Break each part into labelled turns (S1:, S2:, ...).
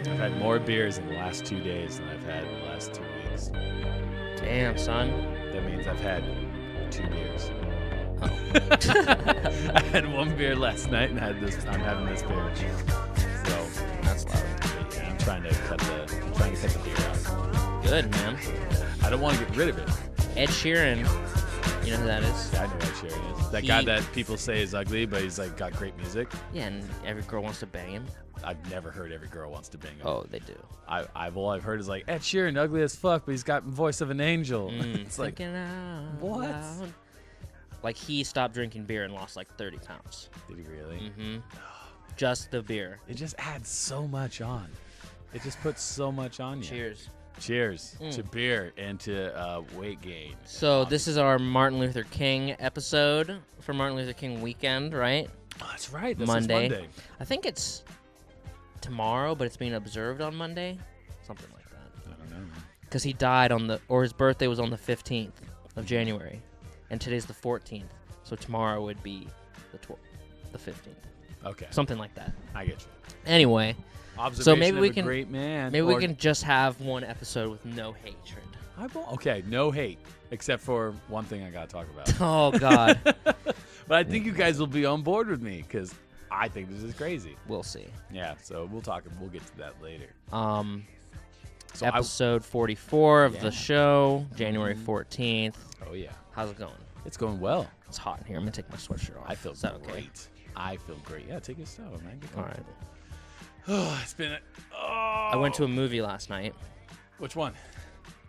S1: I've had more beers in the last 2 days than I've had in the last 2 weeks.
S2: Damn, son.
S1: That means I've had 2 beers.
S2: Oh.
S1: I had 1 beer last night and I'm having this beer. So
S2: That's loud.
S1: yeah, I'm trying to cut the beer out.
S2: Good, man.
S1: I don't want to get rid of it.
S2: Ed Sheeran, you know who that is?
S1: Yeah, I know Ed Sheeran is. That guy that people say is ugly, but he's like got great music.
S2: Yeah, and every girl wants to bang him.
S1: I've never heard every girl wants to bang him.
S2: Oh, they do.
S1: All I've heard is like Ed Sheeran, ugly as fuck, but he's got the voice of an angel. It's like
S2: out
S1: what?
S2: loud. Like he stopped drinking beer and lost like 30 pounds.
S1: Did he really?
S2: Mm-hmm. Just the beer.
S1: It just adds so much on. It just puts so much on you.
S2: Cheers.
S1: Cheers to beer and to weight gain.
S2: So this is our Martin Luther King episode for Martin Luther King weekend, right?
S1: Oh, that's right. This
S2: Monday.
S1: is Monday.
S2: I think it's tomorrow, but it's being observed on Monday. Something like that.
S1: I don't know.
S2: Because he died his birthday was on the 15th of January. And today's the 14th. So tomorrow would be the 15th.
S1: Okay.
S2: Something like that.
S1: I get you.
S2: Anyway.
S1: Observation
S2: So maybe
S1: of
S2: we
S1: a
S2: can
S1: great man.
S2: Maybe we can just have one episode with no hatred.
S1: Okay, no hate, except for one thing I got to talk about.
S2: Oh, God.
S1: But I think you guys will be on board with me because I think this is crazy.
S2: We'll see.
S1: Yeah, so we'll talk. We'll get to that later. So
S2: episode 44 of
S1: Yeah.
S2: the show, January 14th.
S1: Oh, yeah.
S2: How's it going?
S1: It's going well.
S2: It's hot in here. I'm going to take my sweatshirt off.
S1: I feel
S2: Is that okay?
S1: great. I feel great. Yeah, take your stove, man. Get
S2: All right.
S1: comfortable. Oh, it's been
S2: I went to a movie last night.
S1: Which one?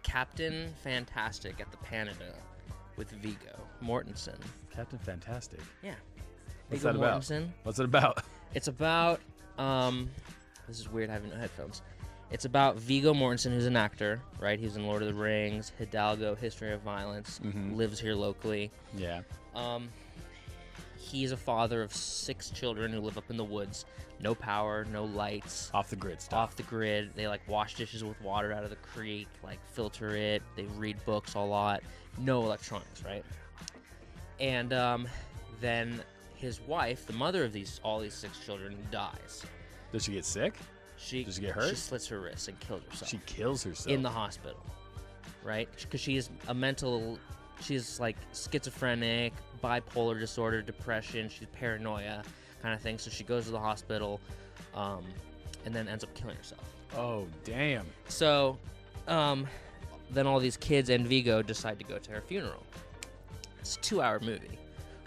S2: Captain Fantastic at the Canada with Viggo Mortensen.
S1: Captain Fantastic.
S2: Yeah.
S1: What's
S2: Viggo
S1: that about?
S2: Mortensen.
S1: What's it about?
S2: It's about, this is weird having no headphones. It's about Viggo Mortensen, who's an actor, right? He's in Lord of the Rings, Hidalgo, History of Violence, lives here locally.
S1: Yeah.
S2: He's a father of 6 children who live up in the woods. No power, no lights.
S1: Off the grid stuff.
S2: Off the grid. They like wash dishes with water out of the creek, like filter it. They read books a lot. No electronics, right? And then his wife, the mother of all these 6 children, dies.
S1: Does she get sick? Does she get hurt?
S2: She slits her wrist and kills herself.
S1: She kills herself.
S2: In the hospital, right? Because she's like schizophrenic, bipolar disorder, depression. She's paranoia kind of thing. So she goes to the hospital and then ends up killing herself.
S1: Oh, damn.
S2: So then all these kids and Viggo decide to go to her funeral. It's a 2-hour movie,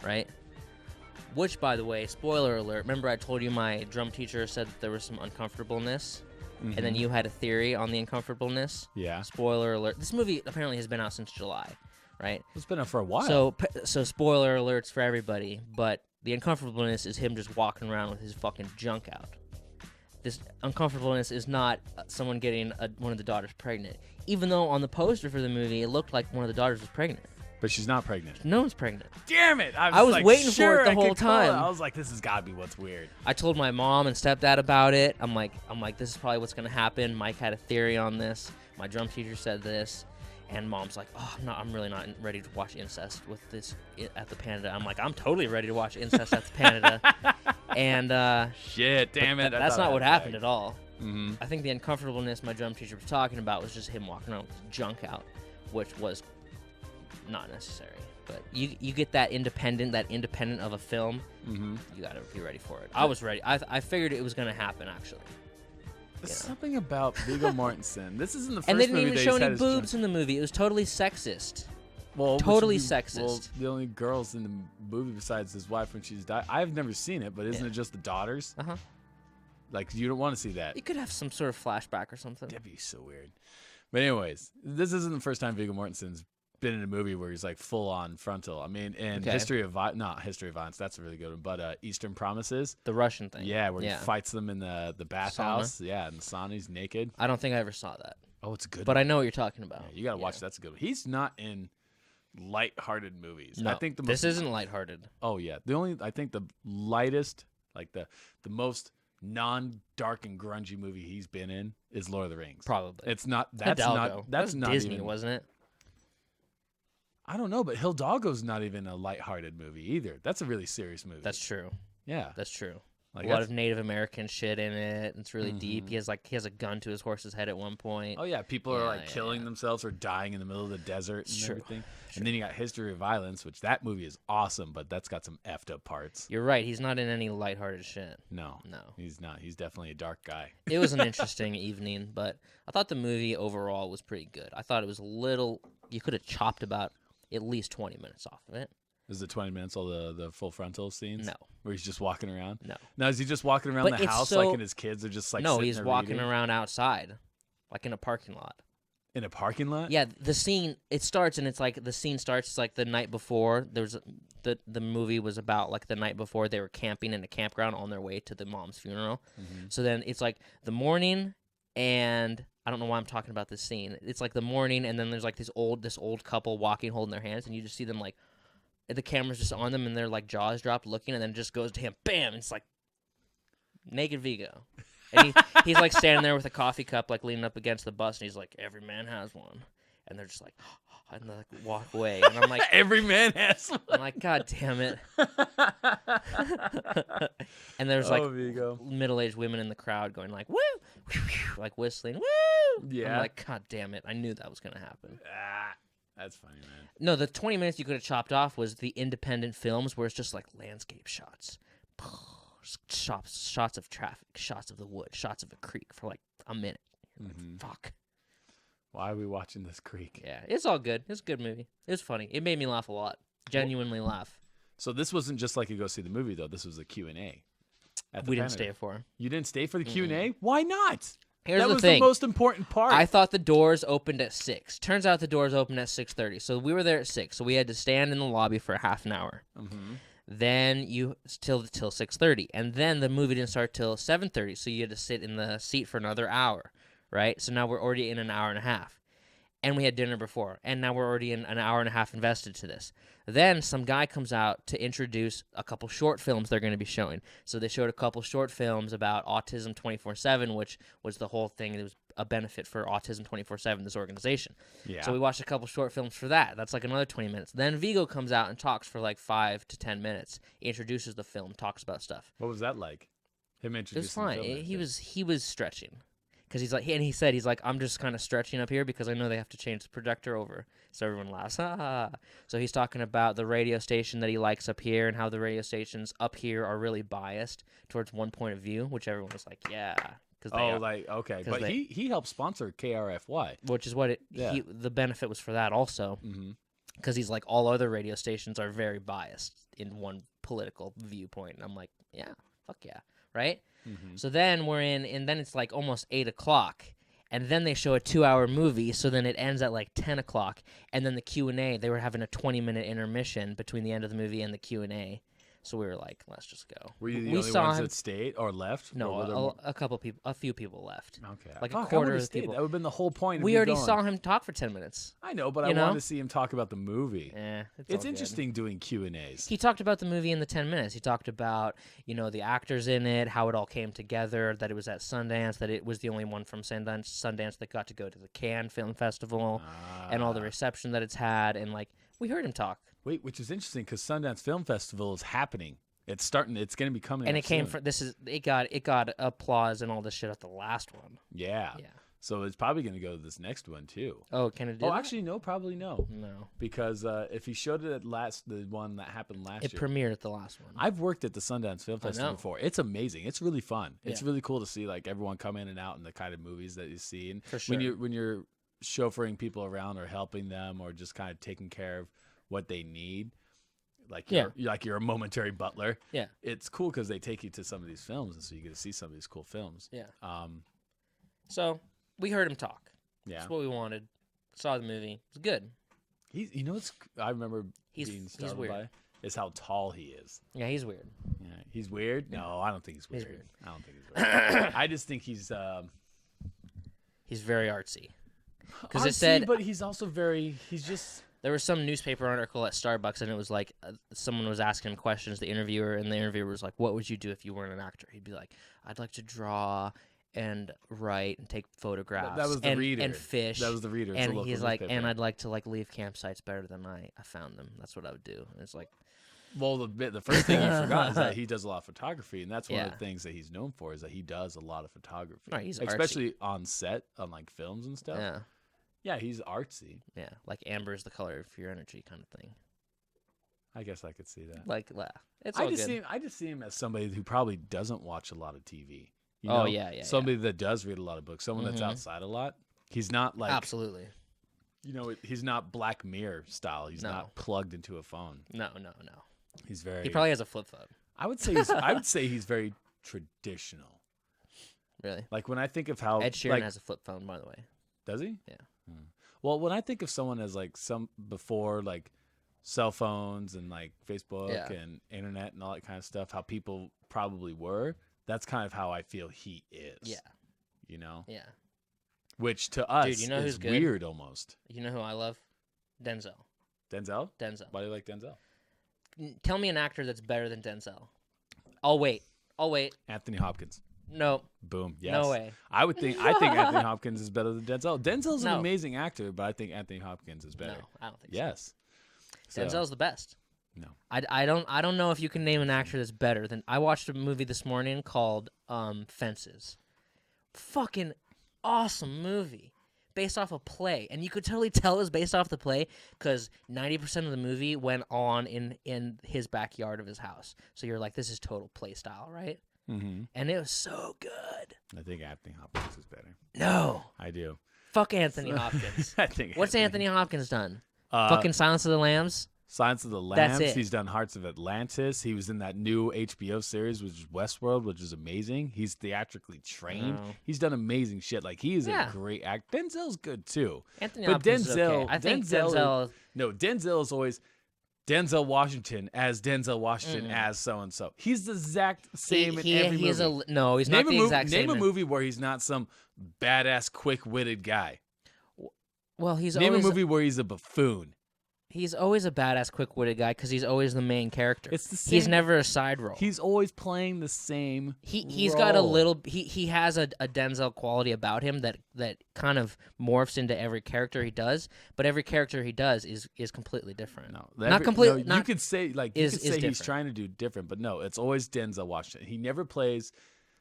S2: right? Which, by the way, spoiler alert, remember I told you my drum teacher said that there was some uncomfortableness? And then you had a theory on the uncomfortableness?
S1: Yeah.
S2: Spoiler alert. This movie apparently has been out since July, right?
S1: It's been out for a while.
S2: So spoiler alerts for everybody, but the uncomfortableness is him just walking around with his fucking junk out. This uncomfortableness is not someone getting one of the daughters pregnant, even though on the poster for the movie it looked like one of the daughters was pregnant.
S1: But she's not pregnant.
S2: No one's pregnant.
S1: Damn it!
S2: I was
S1: like,
S2: waiting
S1: sure
S2: for it the
S1: I
S2: whole
S1: could call it.
S2: time.
S1: I was like, this has got to be what's weird.
S2: I told my mom and stepdad about it. I'm like, this is probably what's gonna happen. Mike had a theory on this. My drum teacher said this, and mom's like, oh, I'm really not ready to watch incest with this at the Panda. I'm like, I'm totally ready to watch incest at the Panda. And
S1: shit, damn it!
S2: That's not what happened at all.
S1: Mm-hmm.
S2: I think the uncomfortableness my drum teacher was talking about was just him walking around with his junk out, which was not necessary. But you get that independent of a film.
S1: Mm-hmm.
S2: You gotta be ready for it. I was ready. I figured it was gonna happen actually.
S1: There's something about Viggo Mortensen. This isn't the first
S2: and they didn't
S1: movie
S2: even
S1: that
S2: show
S1: he's had
S2: any
S1: his
S2: boobs in the movie. It was totally sexist.
S1: Well,
S2: totally
S1: Well,
S2: sexist.
S1: the only girls in the movie besides his wife when she's died. I've never seen it, but isn't it just the daughters?
S2: Uh-huh.
S1: Like, you don't want to see that.
S2: You could have some sort of flashback or something.
S1: That'd be so weird. But anyways, this isn't the first time Viggo Mortensen's been in a movie where he's like full on frontal. I mean, in History of Violence, that's a really good one, but Eastern Promises.
S2: The Russian thing.
S1: Yeah, where he fights them in the bathhouse. Yeah, in the sauna, he's naked.
S2: I don't think I ever saw that.
S1: Oh, it's a good
S2: But
S1: one.
S2: I know what you're talking about.
S1: Yeah, you gotta watch that's a good one. He's not in light-hearted movies.
S2: No,
S1: I think
S2: this isn't lighthearted.
S1: Oh yeah. I think the lightest, like the most non-dark and grungy movie he's been in is Lord of the Rings.
S2: Probably.
S1: It's not
S2: Hidalgo.
S1: that's
S2: that was
S1: not
S2: Disney,
S1: even,
S2: wasn't it?
S1: I don't know, but Hidalgo's not even a lighthearted movie either. That's a really serious movie.
S2: That's true.
S1: Yeah.
S2: That's true.
S1: Like
S2: a lot of Native American shit in it. It's really deep. He has a gun to his horse's head at one point.
S1: Oh yeah, people are like killing themselves or dying in the middle of the desert and everything. And then you got History of Violence, which that movie is awesome, but that's got some effed up parts.
S2: You're right. He's not in any lighthearted shit.
S1: No, he's not. He's definitely a dark guy.
S2: It was an interesting evening, but I thought the movie overall was pretty good. I thought it was a little. You could have chopped about at least 20 minutes off of it.
S1: Is the 20 minutes all the full frontal scenes?
S2: No.
S1: Where he's just walking around?
S2: No.
S1: Now, is he just walking around the house and his kids are just like
S2: no,
S1: sitting
S2: he's
S1: there
S2: walking
S1: reading?
S2: around outside, like in a parking lot.
S1: In a parking lot?
S2: Yeah, the scene, it starts and it's like, the scene starts like the night before. The movie was about like the night before they were camping in a campground on their way to the mom's funeral. So then it's like the morning and I don't know why I'm talking about this scene. It's like the morning and then there's like this old couple walking, holding their hands, and you just see them like, the camera's just on them and they're like jaws dropped looking, and then it just goes to him, bam, and it's like naked Vigo. And he's like standing there with a coffee cup like leaning up against the bus, and he's like, every man has one. And they're just like, and they like walk away. And I'm like,
S1: every man has one.
S2: I'm like, God damn it. And there's like middle-aged women in the crowd going like, woo, like whistling, woo.
S1: Yeah.
S2: I'm like, God damn it. I knew that was going to happen.
S1: That's funny, man.
S2: No, the 20 minutes you could have chopped off was the independent films where it's just like landscape shots. Shots of traffic, shots of the wood, shots of a creek for like a minute. Like, fuck.
S1: Why are we watching this creek?
S2: Yeah, it's all good. It's a good movie. It was funny. It made me laugh a lot. Genuinely laugh.
S1: So this wasn't just like you go see the movie, though. This was a Q&A.
S2: We didn't stay for.
S1: You didn't stay for the Q&A? Why not?
S2: Here's
S1: that
S2: the
S1: was
S2: thing.
S1: The most important part.
S2: I thought the doors opened at 6. Turns out the doors opened at 6:30. So we were there at 6. So we had to stand in the lobby for a half an hour. Then you till 6:30, and then the movie didn't start till 7:30. So you had to sit in the seat for another hour, right? So now we're already in an hour and a half, and we had dinner before, and now we're already in an hour and a half invested to this. Then some guy comes out to introduce a couple short films they're going to be showing. So they showed a couple short films about Autism 24/7, which was the whole thing. It was a benefit for Autism 24/7, this organization. Yeah. So we watched a couple short films for that. That's like another 20 minutes. Then Vigo comes out and talks for like 5 to 10 minutes. He introduces the film, talks about stuff.
S1: What was that like? Him introducing
S2: it was fine.
S1: The film
S2: He was stretching. Because he said, I'm just kind of stretching up here because I know they have to change the projector over. So everyone laughs. So he's talking about the radio station that he likes up here and how the radio stations up here are really biased towards one point of view, which everyone was like, yeah.
S1: Okay. But he helped sponsor KRFY.
S2: Which is what the benefit was for that also. Because he's like, all other radio stations are very biased in one political viewpoint. And I'm like, yeah, fuck yeah. Right? So then we're in, and then it's like almost 8 o'clock, and then they show a 2-hour movie, so then it ends at like 10 o'clock, and then the Q&A, they were having a 20-minute intermission between the end of the movie and the Q&A, so we were like, let's just go.
S1: Were you the only ones that stayed or left?
S2: No, a few people left.
S1: Okay.
S2: Like a quarter of the people.
S1: That would have been the whole point.
S2: We already saw him talk for 10 minutes.
S1: I know, but I wanted to see him talk about the movie.
S2: It's
S1: interesting doing Q&As.
S2: He talked about the movie in the 10 minutes. He talked about, the actors in it, how it all came together, that it was at Sundance, that it was the only one from Sundance that got to go to the Cannes Film Festival, and all the reception that it's had, and like, we heard him talk.
S1: Wait, which is interesting because Sundance Film Festival is happening. It's starting. It's going to be coming.
S2: And it came from it got applause and all this shit at the last one.
S1: Yeah. So it's probably going to go to this next one too.
S2: Oh, can it do?
S1: Oh, actually, no, probably no.
S2: No,
S1: because if he showed it at the one that happened last year,
S2: it premiered at the last one.
S1: I've worked at the Sundance Film Festival before. It's amazing. It's really fun. It's really cool to see like everyone come in and out and the kind of movies that you see. And
S2: for sure.
S1: when you're chauffeuring people around or helping them or just kind of taking care of what they need. Like you're a momentary butler.
S2: Yeah, it's
S1: cool because they take you to some of these films, and so you get to see some of these cool films.
S2: Yeah. So we heard him talk.
S1: Yeah,
S2: that's what we wanted. Saw the movie. It was good.
S1: I remember being startled by is how tall he is.
S2: Yeah, he's weird.
S1: Yeah, he's weird. No, I don't think he's weird.
S2: He's weird.
S1: I don't think he's weird. I just think he's
S2: very artsy. Because
S1: it
S2: said,
S1: but he's also he's just.
S2: There was some newspaper article at Starbucks, and it was like someone was asking him questions, the interviewer, and the interviewer was like, what would you do if you weren't an actor? He'd be like, I'd like to draw and write and take photographs.
S1: That was the reader.
S2: And fish.
S1: That was the reader.
S2: And he's like, and I'd like to like leave campsites better than I found them. That's what I would do. And it's like,
S1: Well, the first thing you forgot is that he does a lot of photography, and that's one of
S2: Yeah.
S1: the things that he's known for is that he does a lot of photography.
S2: Right, he's
S1: especially on set, on like films and stuff.
S2: Yeah.
S1: Yeah, he's artsy.
S2: Yeah, like amber is the color of your energy kind of thing.
S1: I guess I could see that.
S2: Like, it's all good.
S1: I just see him as somebody who probably doesn't watch a lot of TV. You
S2: Oh,
S1: know?
S2: yeah.
S1: Somebody that does read a lot of books, someone that's outside a lot. He's not like
S2: Absolutely.
S1: You know, he's not Black Mirror style. He's
S2: No.
S1: not plugged into a phone.
S2: No.
S1: He's very.
S2: He probably has a flip phone.
S1: I would say he's very traditional.
S2: Really?
S1: Like when I think of how
S2: Ed Sheeran has a flip phone, by the way.
S1: Does he?
S2: Yeah.
S1: Well, when I think of someone as like before like cell phones and like Facebook and internet and all that kind of stuff, how people probably were, that's kind of how I feel he is.
S2: Yeah.
S1: You know?
S2: Yeah.
S1: Which to us
S2: Dude, you know
S1: is
S2: who's good?
S1: weird almost.
S2: You know who I love? Denzel.
S1: Denzel?
S2: Denzel.
S1: Why do you like Denzel?
S2: Tell me an actor that's better than Denzel. I'll wait.
S1: Anthony Hopkins.
S2: No.
S1: Boom. Yes.
S2: No way.
S1: I think Anthony Hopkins is better than Denzel. Denzel's an
S2: No.
S1: amazing actor, but I think Anthony Hopkins is better.
S2: No, I don't think
S1: Yes.
S2: so. Denzel's the best.
S1: No.
S2: I don't know if you can name an actor that's better than. I watched a movie this morning called Fences. Fucking awesome movie. Based off a play, and you could totally tell it was based off the play because 90% of the movie went on in his backyard of his house. So you're like, this is total play style, right?
S1: Mm-hmm.
S2: And it was so good.
S1: I think Anthony Hopkins is better.
S2: No,
S1: I do.
S2: fuck Anthony Hopkins.
S1: I think.
S2: What's Anthony Hopkins done? Fucking Silence of the Lambs.
S1: Silence of the
S2: That's
S1: Lambs.
S2: it.
S1: He's done Hearts of Atlantis. He was in that new HBO series, which is Westworld, which is amazing. He's theatrically trained.
S2: Oh.
S1: He's done amazing shit. Like he is
S2: Yeah.
S1: a great actor. Denzel's good too.
S2: Anthony
S1: But
S2: Hopkins is
S1: Denzel,
S2: okay. I think
S1: Denzel,
S2: Denzel.
S1: No, Denzel is always Denzel Washington as Denzel Washington as so and so. He's the exact same in every
S2: he's
S1: movie.
S2: no, he's not the exact same.
S1: Name a movie where he's not some badass, quick-witted guy.
S2: Well, he's
S1: Name
S2: always
S1: a movie where he's a buffoon.
S2: he's always a badass, quick-witted guy because he's always the main character.
S1: It's the
S2: He's
S1: same-
S2: never a side role.
S1: He's always playing the same.
S2: He's got a
S1: role.
S2: little. He has a Denzel quality about him that kind of morphs into every character he does. But every character he does is completely different.
S1: No,
S2: not completely.
S1: No, you could say
S2: is
S1: he's
S2: different.
S1: trying to do different, but no, it's always Denzel Washington. He never plays.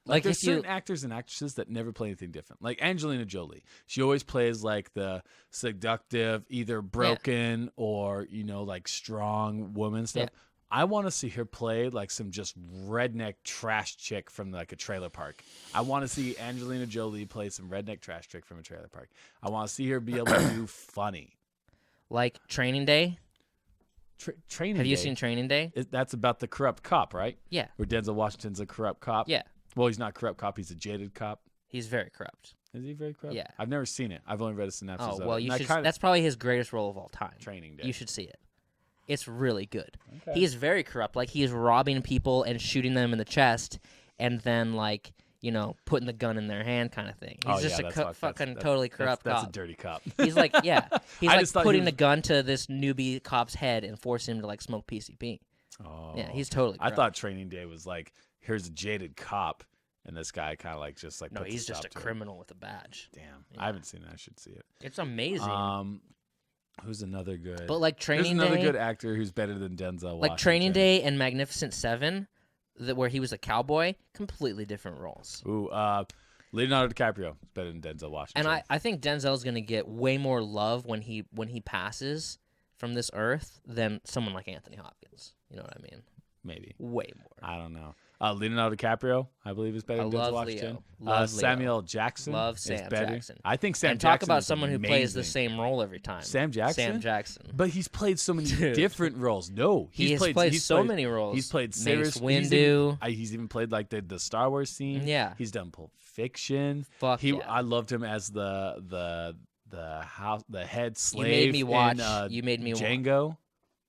S2: Like
S1: There's
S2: if you-
S1: certain actors and actresses that never play anything different. Like Angelina Jolie, she always plays like the seductive, either broken or like strong woman stuff.
S2: Yeah.
S1: I want to see her play like some just redneck trash chick from like a trailer park. I want to see Angelina Jolie play some redneck trash chick from a trailer park. I want to see her be able to do funny.
S2: Like Training Day.
S1: Training
S2: Have you
S1: Day,
S2: seen Training Day?
S1: That's about the corrupt cop, right?
S2: Yeah.
S1: Where Denzel Washington's a corrupt cop.
S2: Yeah.
S1: Well, he's not a corrupt cop. He's a jaded cop.
S2: He's very corrupt.
S1: Is he very corrupt?
S2: Yeah.
S1: I've never seen it. I've only read a synopsis
S2: Oh
S1: of
S2: well,
S1: it.
S2: you
S1: And I
S2: should.
S1: kinda-
S2: That's probably his greatest role of all time.
S1: Training Day.
S2: You should see it. It's really good.
S1: Okay.
S2: He is very corrupt. Like he is robbing people and shooting them in the chest, and then putting the gun in their hand, kind of thing. He's just fucking totally corrupt
S1: That's
S2: cop.
S1: a dirty cop.
S2: He's like, yeah, he's
S1: I
S2: like
S1: just thought he
S2: putting
S1: was-
S2: a gun to this newbie cop's head and forcing him to like smoke PCP.
S1: Oh.
S2: Yeah, he's totally.
S1: I
S2: Corrupt.
S1: thought Training Day was like, here's a jaded cop, and this guy kind of like just like.
S2: No,
S1: puts
S2: he's
S1: stop
S2: just a
S1: to it.
S2: criminal with a badge.
S1: Damn,
S2: Yeah.
S1: I haven't seen it. I should see it.
S2: It's amazing.
S1: Who's another good?
S2: But like
S1: There's
S2: Training
S1: another
S2: Day,
S1: good actor who's better than Denzel.
S2: like Training
S1: Washington.
S2: Day and Magnificent Seven, where he was a cowboy, completely different roles.
S1: Ooh, Leonardo DiCaprio is better than Denzel Washington.
S2: And I think Denzel's gonna get way more love when he passes from this earth than someone like Anthony Hopkins. You know what I mean?
S1: maybe
S2: Way more.
S1: I don't know. Leonardo DiCaprio, I believe, is better
S2: I
S1: than Denzel
S2: love
S1: Washington.
S2: Leo. Love
S1: Samuel Jackson,
S2: Love
S1: is
S2: Sam
S1: better.
S2: Jackson.
S1: I think Sam
S2: and
S1: Jackson.
S2: talk about
S1: is
S2: someone who plays the
S1: amazing.
S2: same role every time.
S1: Sam Jackson.
S2: Sam Jackson.
S1: But he's played so many
S2: Dude.
S1: different roles. No,
S2: He has played many roles.
S1: He's played
S2: Mace
S1: serious.
S2: Windu.
S1: He's even played like the Star Wars scene.
S2: Yeah.
S1: He's done Pulp Fiction.
S2: Fuck yeah.
S1: I loved him as the head slave.
S2: You made me watch.
S1: In,
S2: you made me watch.
S1: Django.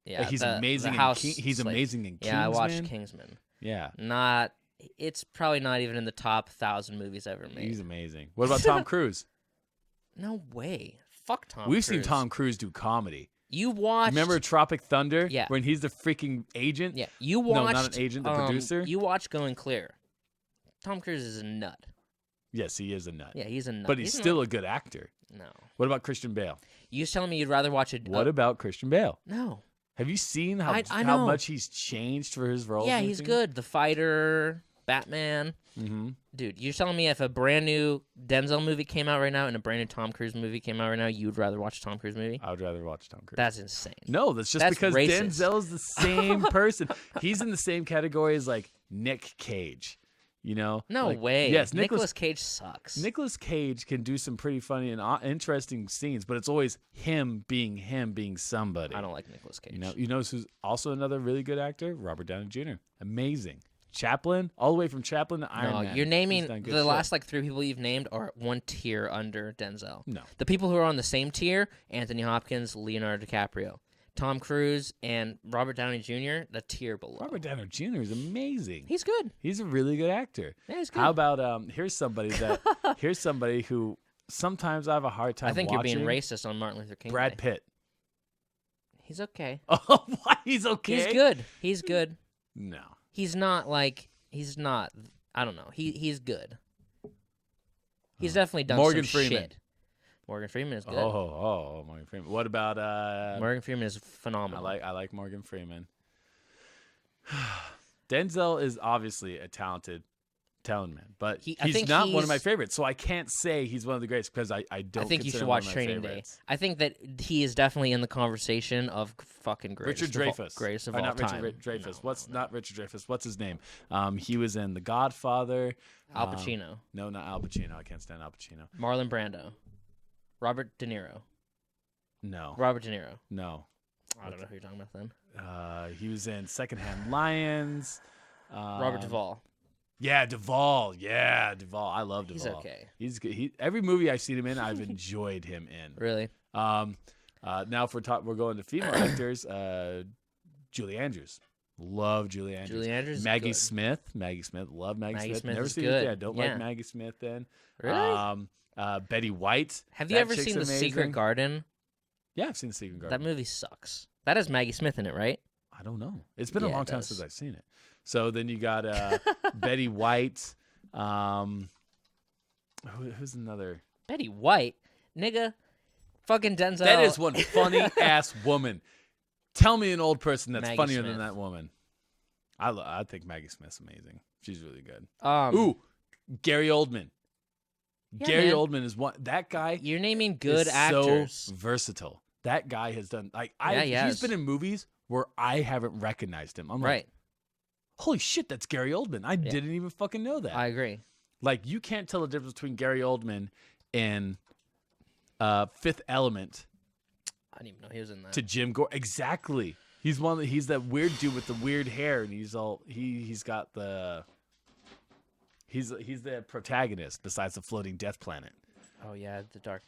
S2: Yeah,
S1: He's
S2: the
S1: amazing.
S2: house
S1: He's
S2: slave.
S1: amazing in Kingsman.
S2: Yeah, I watched Kingsman.
S1: Yeah,
S2: It's probably not even in the top 1,000 movies ever made.
S1: he's amazing. What about Tom Cruise?
S2: No way. Fuck Tom.
S1: We've
S2: Cruise.
S1: seen Tom Cruise do comedy.
S2: You watched.
S1: Remember Tropic Thunder?
S2: Yeah.
S1: When he's the freaking agent?
S2: Yeah, you watched.
S1: No, not an agent, the producer?
S2: You watched Going Clear. Tom Cruise is a nut.
S1: Yes, he is a nut.
S2: Yeah, he's a nut.
S1: But he's still a good actor.
S2: No.
S1: What about Christian Bale?
S2: You telling me you'd rather watch a?
S1: What about Christian Bale?
S2: No.
S1: Have you seen
S2: I
S1: how
S2: know.
S1: much he's changed for his role?
S2: Yeah, he's good. The Fighter, Batman.
S1: Mm-hmm.
S2: Dude, you're telling me if a brand new Denzel movie came out right now and a brand new Tom Cruise movie came out right now, you'd rather watch a Tom Cruise movie?
S1: I would rather watch Tom Cruise.
S2: That's insane.
S1: No, that's just because
S2: racist.
S1: Denzel's the same person. He's in the same category as like Nick Cage. You know?
S2: No
S1: like,
S2: way.
S1: Yes,
S2: Nicolas Cage sucks.
S1: Nicolas Cage can do some pretty funny and interesting scenes, but it's always him being somebody.
S2: I don't like Nicolas Cage.
S1: You know who's also another really good actor? Robert Downey Jr. Amazing. Chaplin, all the way from Chaplin to Iron Man.
S2: No, you're naming the
S1: shit.
S2: last like 3 people you've named are one tier under Denzel.
S1: No.
S2: The people who are on the same tier, Anthony Hopkins, Leonardo DiCaprio. Tom Cruise and Robert Downey Jr., the tier below.
S1: Robert Downey Jr. is amazing.
S2: He's good.
S1: He's a really good actor.
S2: Yeah, he's good.
S1: How about here's somebody who sometimes I have a hard time
S2: I think
S1: watching.
S2: you're being racist on Martin Luther King
S1: Brad
S2: Day.
S1: Pitt.
S2: He's okay.
S1: Oh, why? He's okay?
S2: He's good. He's good.
S1: No.
S2: He's not I don't know. He's good. He's definitely done
S1: Morgan
S2: some
S1: Freeman.
S2: shit. Morgan Freeman is good.
S1: Morgan Freeman. What about
S2: Morgan Freeman is phenomenal.
S1: I like Morgan Freeman. Denzel is obviously a talented man, but he's not one of my favorites. So I can't say he's one of the greatest because I don't.
S2: I think you
S1: consider
S2: should
S1: him
S2: watch
S1: one of my
S2: Training
S1: favorites.
S2: Day. I think that he is definitely in the conversation of fucking
S1: Richard Dreyfuss.
S2: Greatest of
S1: Or
S2: all
S1: not
S2: time.
S1: Richard Dreyfuss. Not Richard Dreyfuss. What's his name? He was in The Godfather.
S2: Al Pacino.
S1: No, not Al Pacino. I can't stand Al Pacino.
S2: Marlon Brando. Robert De Niro.
S1: No.
S2: Robert De Niro.
S1: No.
S2: I don't know who you're talking about then.
S1: He was in Secondhand Lions.
S2: Robert Duvall.
S1: Yeah, Duvall. I love Duvall.
S2: He's okay.
S1: He's good. Every movie I've seen him in, I've enjoyed him in.
S2: Really?
S1: Now if we're going to female actors, Julie Andrews. Love Julie Andrews.
S2: Julie Andrews is
S1: Maggie
S2: good.
S1: Smith. Love Maggie Smith.
S2: Smith
S1: Never
S2: is
S1: seen
S2: good.
S1: it. Yeah, don't like Maggie Smith then.
S2: Really?
S1: Betty White.
S2: Have you ever
S1: chick's
S2: seen The Secret
S1: amazing.
S2: Garden?
S1: Yeah, I've seen The Secret Garden.
S2: That movie sucks. That has Maggie Smith in it, right?
S1: I don't know. It's been a
S2: Yeah,
S1: long
S2: it
S1: time
S2: does.
S1: since I've seen it. So then you got Betty White. Who's another?
S2: Betty White? Nigga. Fucking Denzel.
S1: That is one funny ass woman. Tell me an old person that's
S2: Maggie
S1: funnier
S2: Smith.
S1: than that woman. I think Maggie Smith's amazing. She's really good.
S2: Ooh.
S1: Gary Oldman.
S2: Yeah,
S1: Gary
S2: man.
S1: Oldman is one. That guy.
S2: You're naming good
S1: is
S2: actors.
S1: So versatile. That guy has done
S2: he has.
S1: he's been in movies where I haven't recognized him. I'm like,
S2: Right.
S1: holy shit, that's Gary Oldman. I didn't even fucking know that.
S2: I agree.
S1: Like you can't tell the difference between Gary Oldman and Fifth Element
S2: I didn't even know he was in that.
S1: to Jim Gore. Exactly. He's he's that weird dude with the weird hair, and he's the protagonist besides the floating death planet.
S2: Oh, yeah, the Dark...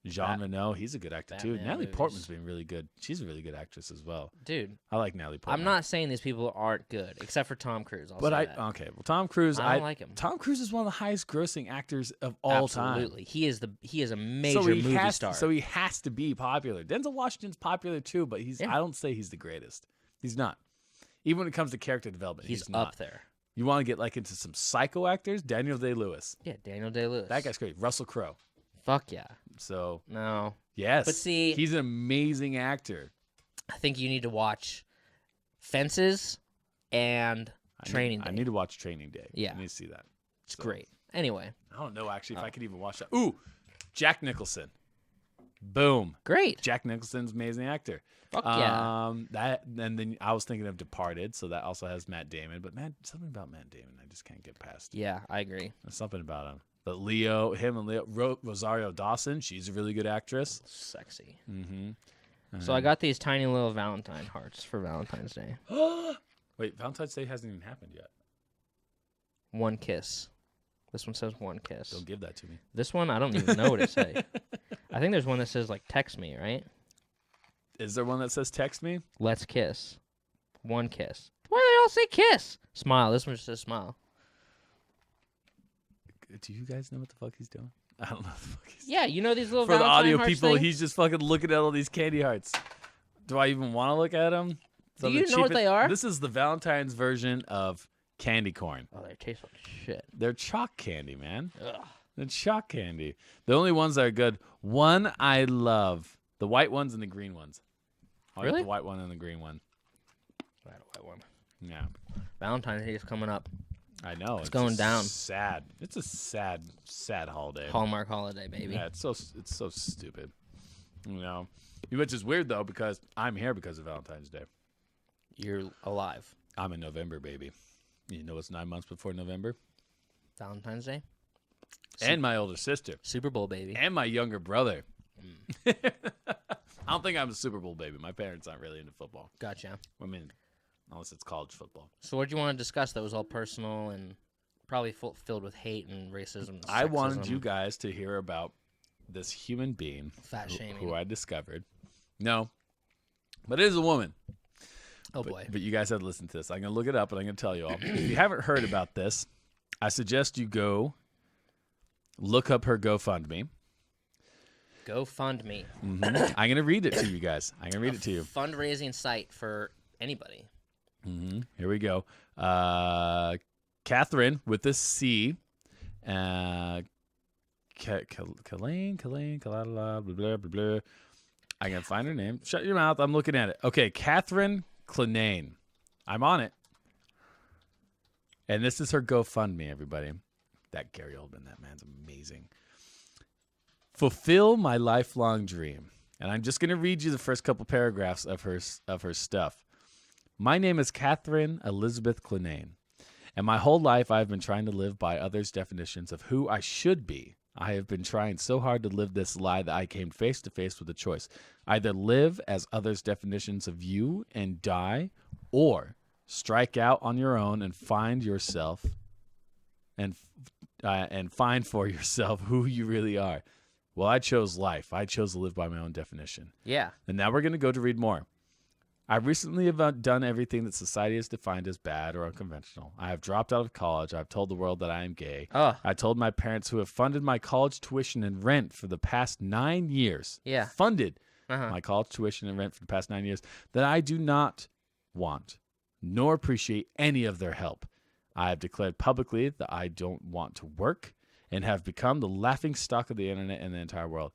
S1: Jean Reno, he's a good actor too.
S2: Batman
S1: Natalie
S2: movies.
S1: Portman's been really good. She's a really good actress as well.
S2: Dude,
S1: I like Natalie Portman.
S2: I'm not saying these people aren't good, except for Tom Cruise. I'll
S1: But
S2: say that.
S1: okay. Well, Tom Cruise,
S2: I don't like him.
S1: Tom Cruise is one of the highest grossing actors of all time.
S2: Absolutely. He is a major movie star.
S1: So he has to be popular. Denzel Washington's popular too, but I don't say he's the greatest. He's not. Even when it comes to character development, he's not.
S2: up there.
S1: You want to get like into some psycho actors? Daniel Day-Lewis.
S2: Yeah, Daniel Day-Lewis.
S1: That guy's great. Russell Crowe.
S2: Fuck yeah.
S1: So
S2: No.
S1: yes,
S2: But see-
S1: he's an amazing actor.
S2: I think you need to watch Fences and Training Day.
S1: I need to watch Training Day.
S2: Yeah.
S1: I need to see that.
S2: It's great. Anyway,
S1: I don't know actually if I could even watch that. Ooh, Jack Nicholson. Boom.
S2: great.
S1: Jack Nicholson's an amazing actor.
S2: Fuck yeah.
S1: That and then I was thinking of Departed, so that also has Matt Damon. But something about Matt Damon, I just can't get past.
S2: Yeah, I agree.
S1: There's something about him. But him and Leo, Rosario Dawson, she's a really good actress.
S2: Sexy.
S1: Mm-hmm.
S2: So I got these tiny little Valentine hearts for Valentine's Day.
S1: Wait, Valentine's Day hasn't even happened yet.
S2: One kiss. This one says one kiss.
S1: Don't give that to me.
S2: This one, I don't even know what it says. I think there's one that says, like, text me, right?
S1: Is there one that says text me?
S2: Let's kiss. One kiss. Why do they all say kiss? Smile. This one just says smile.
S1: Do you guys know what the fuck he's doing? I don't know what the fuck he's doing.
S2: Yeah, you know these little
S1: For the
S2: Valentine
S1: audio
S2: hearts
S1: people,
S2: thing?
S1: he's just fucking looking at all these candy hearts. Do I even want to look at them?
S2: Do you know what they are?
S1: This is the Valentine's version of candy corn.
S2: Oh, they taste like shit.
S1: They're chalk candy, man.
S2: Ugh.
S1: They're chalk candy. The only ones that are good. One I love. The white ones and the green ones. I'll get the white one and the green one.
S2: That white one.
S1: Yeah.
S2: Valentine's Day is coming up.
S1: I know.
S2: It's going down.
S1: Sad. It's a sad holiday.
S2: Hallmark holiday, baby.
S1: Yeah, it's so stupid. You know, which is weird though because I'm here because of Valentine's Day.
S2: You're alive.
S1: I'm in November, baby. You know it's 9 months before November.
S2: Valentine's Day.
S1: And my older sister.
S2: Super Bowl baby.
S1: And my younger brother. I don't think I'm a Super Bowl baby. My parents aren't really into football.
S2: Gotcha.
S1: I mean, unless it's college football.
S2: So what do you want to discuss that was all personal and probably filled with hate and racism and
S1: I
S2: sexism?
S1: wanted you guys to hear about this human being who I discovered. No, but it is a woman.
S2: Oh, boy.
S1: But you guys have to listen to this. I'm going to look it up, and I'm going to tell you all. If you haven't heard about this, I suggest you go look up her GoFundMe.
S2: GoFundMe.
S1: Mm-hmm. I'm going to read it to you guys. I'm going to read it to you.
S2: Fundraising site for anybody.
S1: Mm-hmm. Here we go. Catherine with a C. Kalane, blah, blah, blah. I can find her name. Shut your mouth. I'm looking at it. Okay, Catherine Clinane. I'm on it. And this is her GoFundMe, everybody. That Gary Oldman, that man's amazing. Fulfill my lifelong dream. And I'm just going to read you the first couple paragraphs of her stuff. My name is Catherine Elizabeth Clinane, and my whole life I have been trying to live by others' definitions of who I should be. I have been trying so hard to live this lie that I came face to face with a choice. Either live as others' definitions of you and die, or strike out on your own and find yourself and find for yourself who you really are. Well, I chose life. I chose to live by my own definition.
S2: Yeah.
S1: And now we're going to go to read more. I recently have done everything that society has defined as bad or unconventional. I have dropped out of college. I've told the world that I am gay. I told my parents who have funded my college tuition and rent for the past 9 years.
S2: Yeah.
S1: Funded my college tuition and rent for the past 9 years that I do not want nor appreciate any of their help. I have declared publicly that I don't want to work and have become the laughing stock of the internet and the entire world.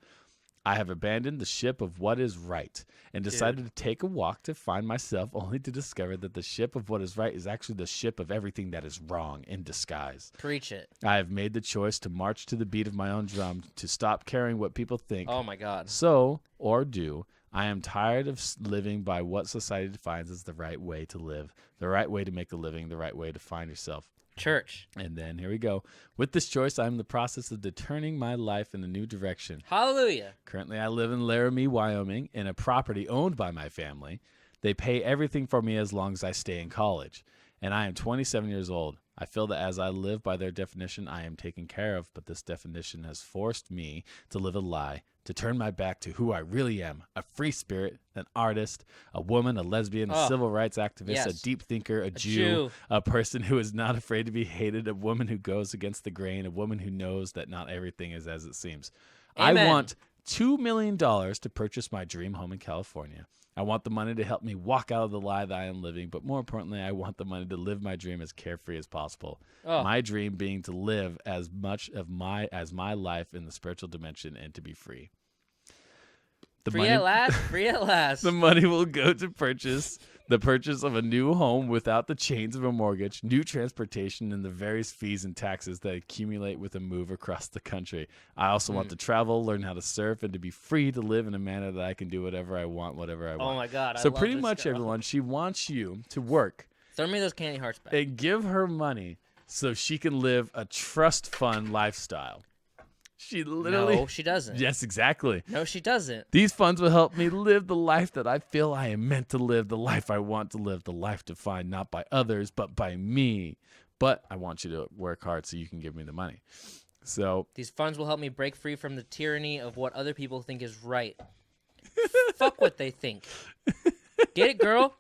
S1: I have abandoned the ship of what is right and decided to take a walk to find myself, only to discover that the ship of what is right is actually the ship of everything that is wrong in disguise.
S2: Preach it.
S1: I have made the choice to march to the beat of my own drum, to stop caring what people think.
S2: Oh, my God.
S1: So, or do. I am tired of living by what society defines as the right way to live, the right way to make a living, the right way to find yourself.
S2: Church.
S1: And then here we go. With this choice, I'm in the process of turning my life in a new direction.
S2: Hallelujah.
S1: Currently, I live in Laramie, Wyoming, in a property owned by my family. They pay everything for me as long as I stay in college. And I am 27 years old. I feel that as I live by their definition, I am taken care of, but this definition has forced me to live a lie, to turn my back to who I really am, a free spirit, an artist, a woman, a lesbian, a civil rights activist, a deep thinker, a Jew, a person who is not afraid to be hated, a woman who goes against the grain, a woman who knows that not everything is as it seems. Amen. I want $2 million to purchase my dream home in California. I want the money to help me walk out of the lie that I am living, but more importantly, I want the money to live my dream as carefree as possible. My dream being to live as much of my life in the spiritual dimension and to be free.
S2: Free at last.
S1: The money will go to the purchase of a new home without the chains of a mortgage, new transportation, and the various fees and taxes that accumulate with a move across the country. I also want to travel, learn how to surf, and to be free to live in a manner that I can do whatever I want, whatever I want.
S2: Oh, my God.
S1: So pretty much, everyone, she wants you to work.
S2: Throw me those candy hearts back.
S1: And give her money so she can live a trust fund lifestyle. She literally...
S2: No, she doesn't.
S1: Yes, exactly.
S2: No, she doesn't.
S1: These funds will help me live the life that I feel I am meant to live, the life I want to live, the life defined not by others, but by me. But I want you to work hard so you can give me the money. So
S2: these funds will help me break free from the tyranny of what other people think is right. Fuck what they think. Get it, girl?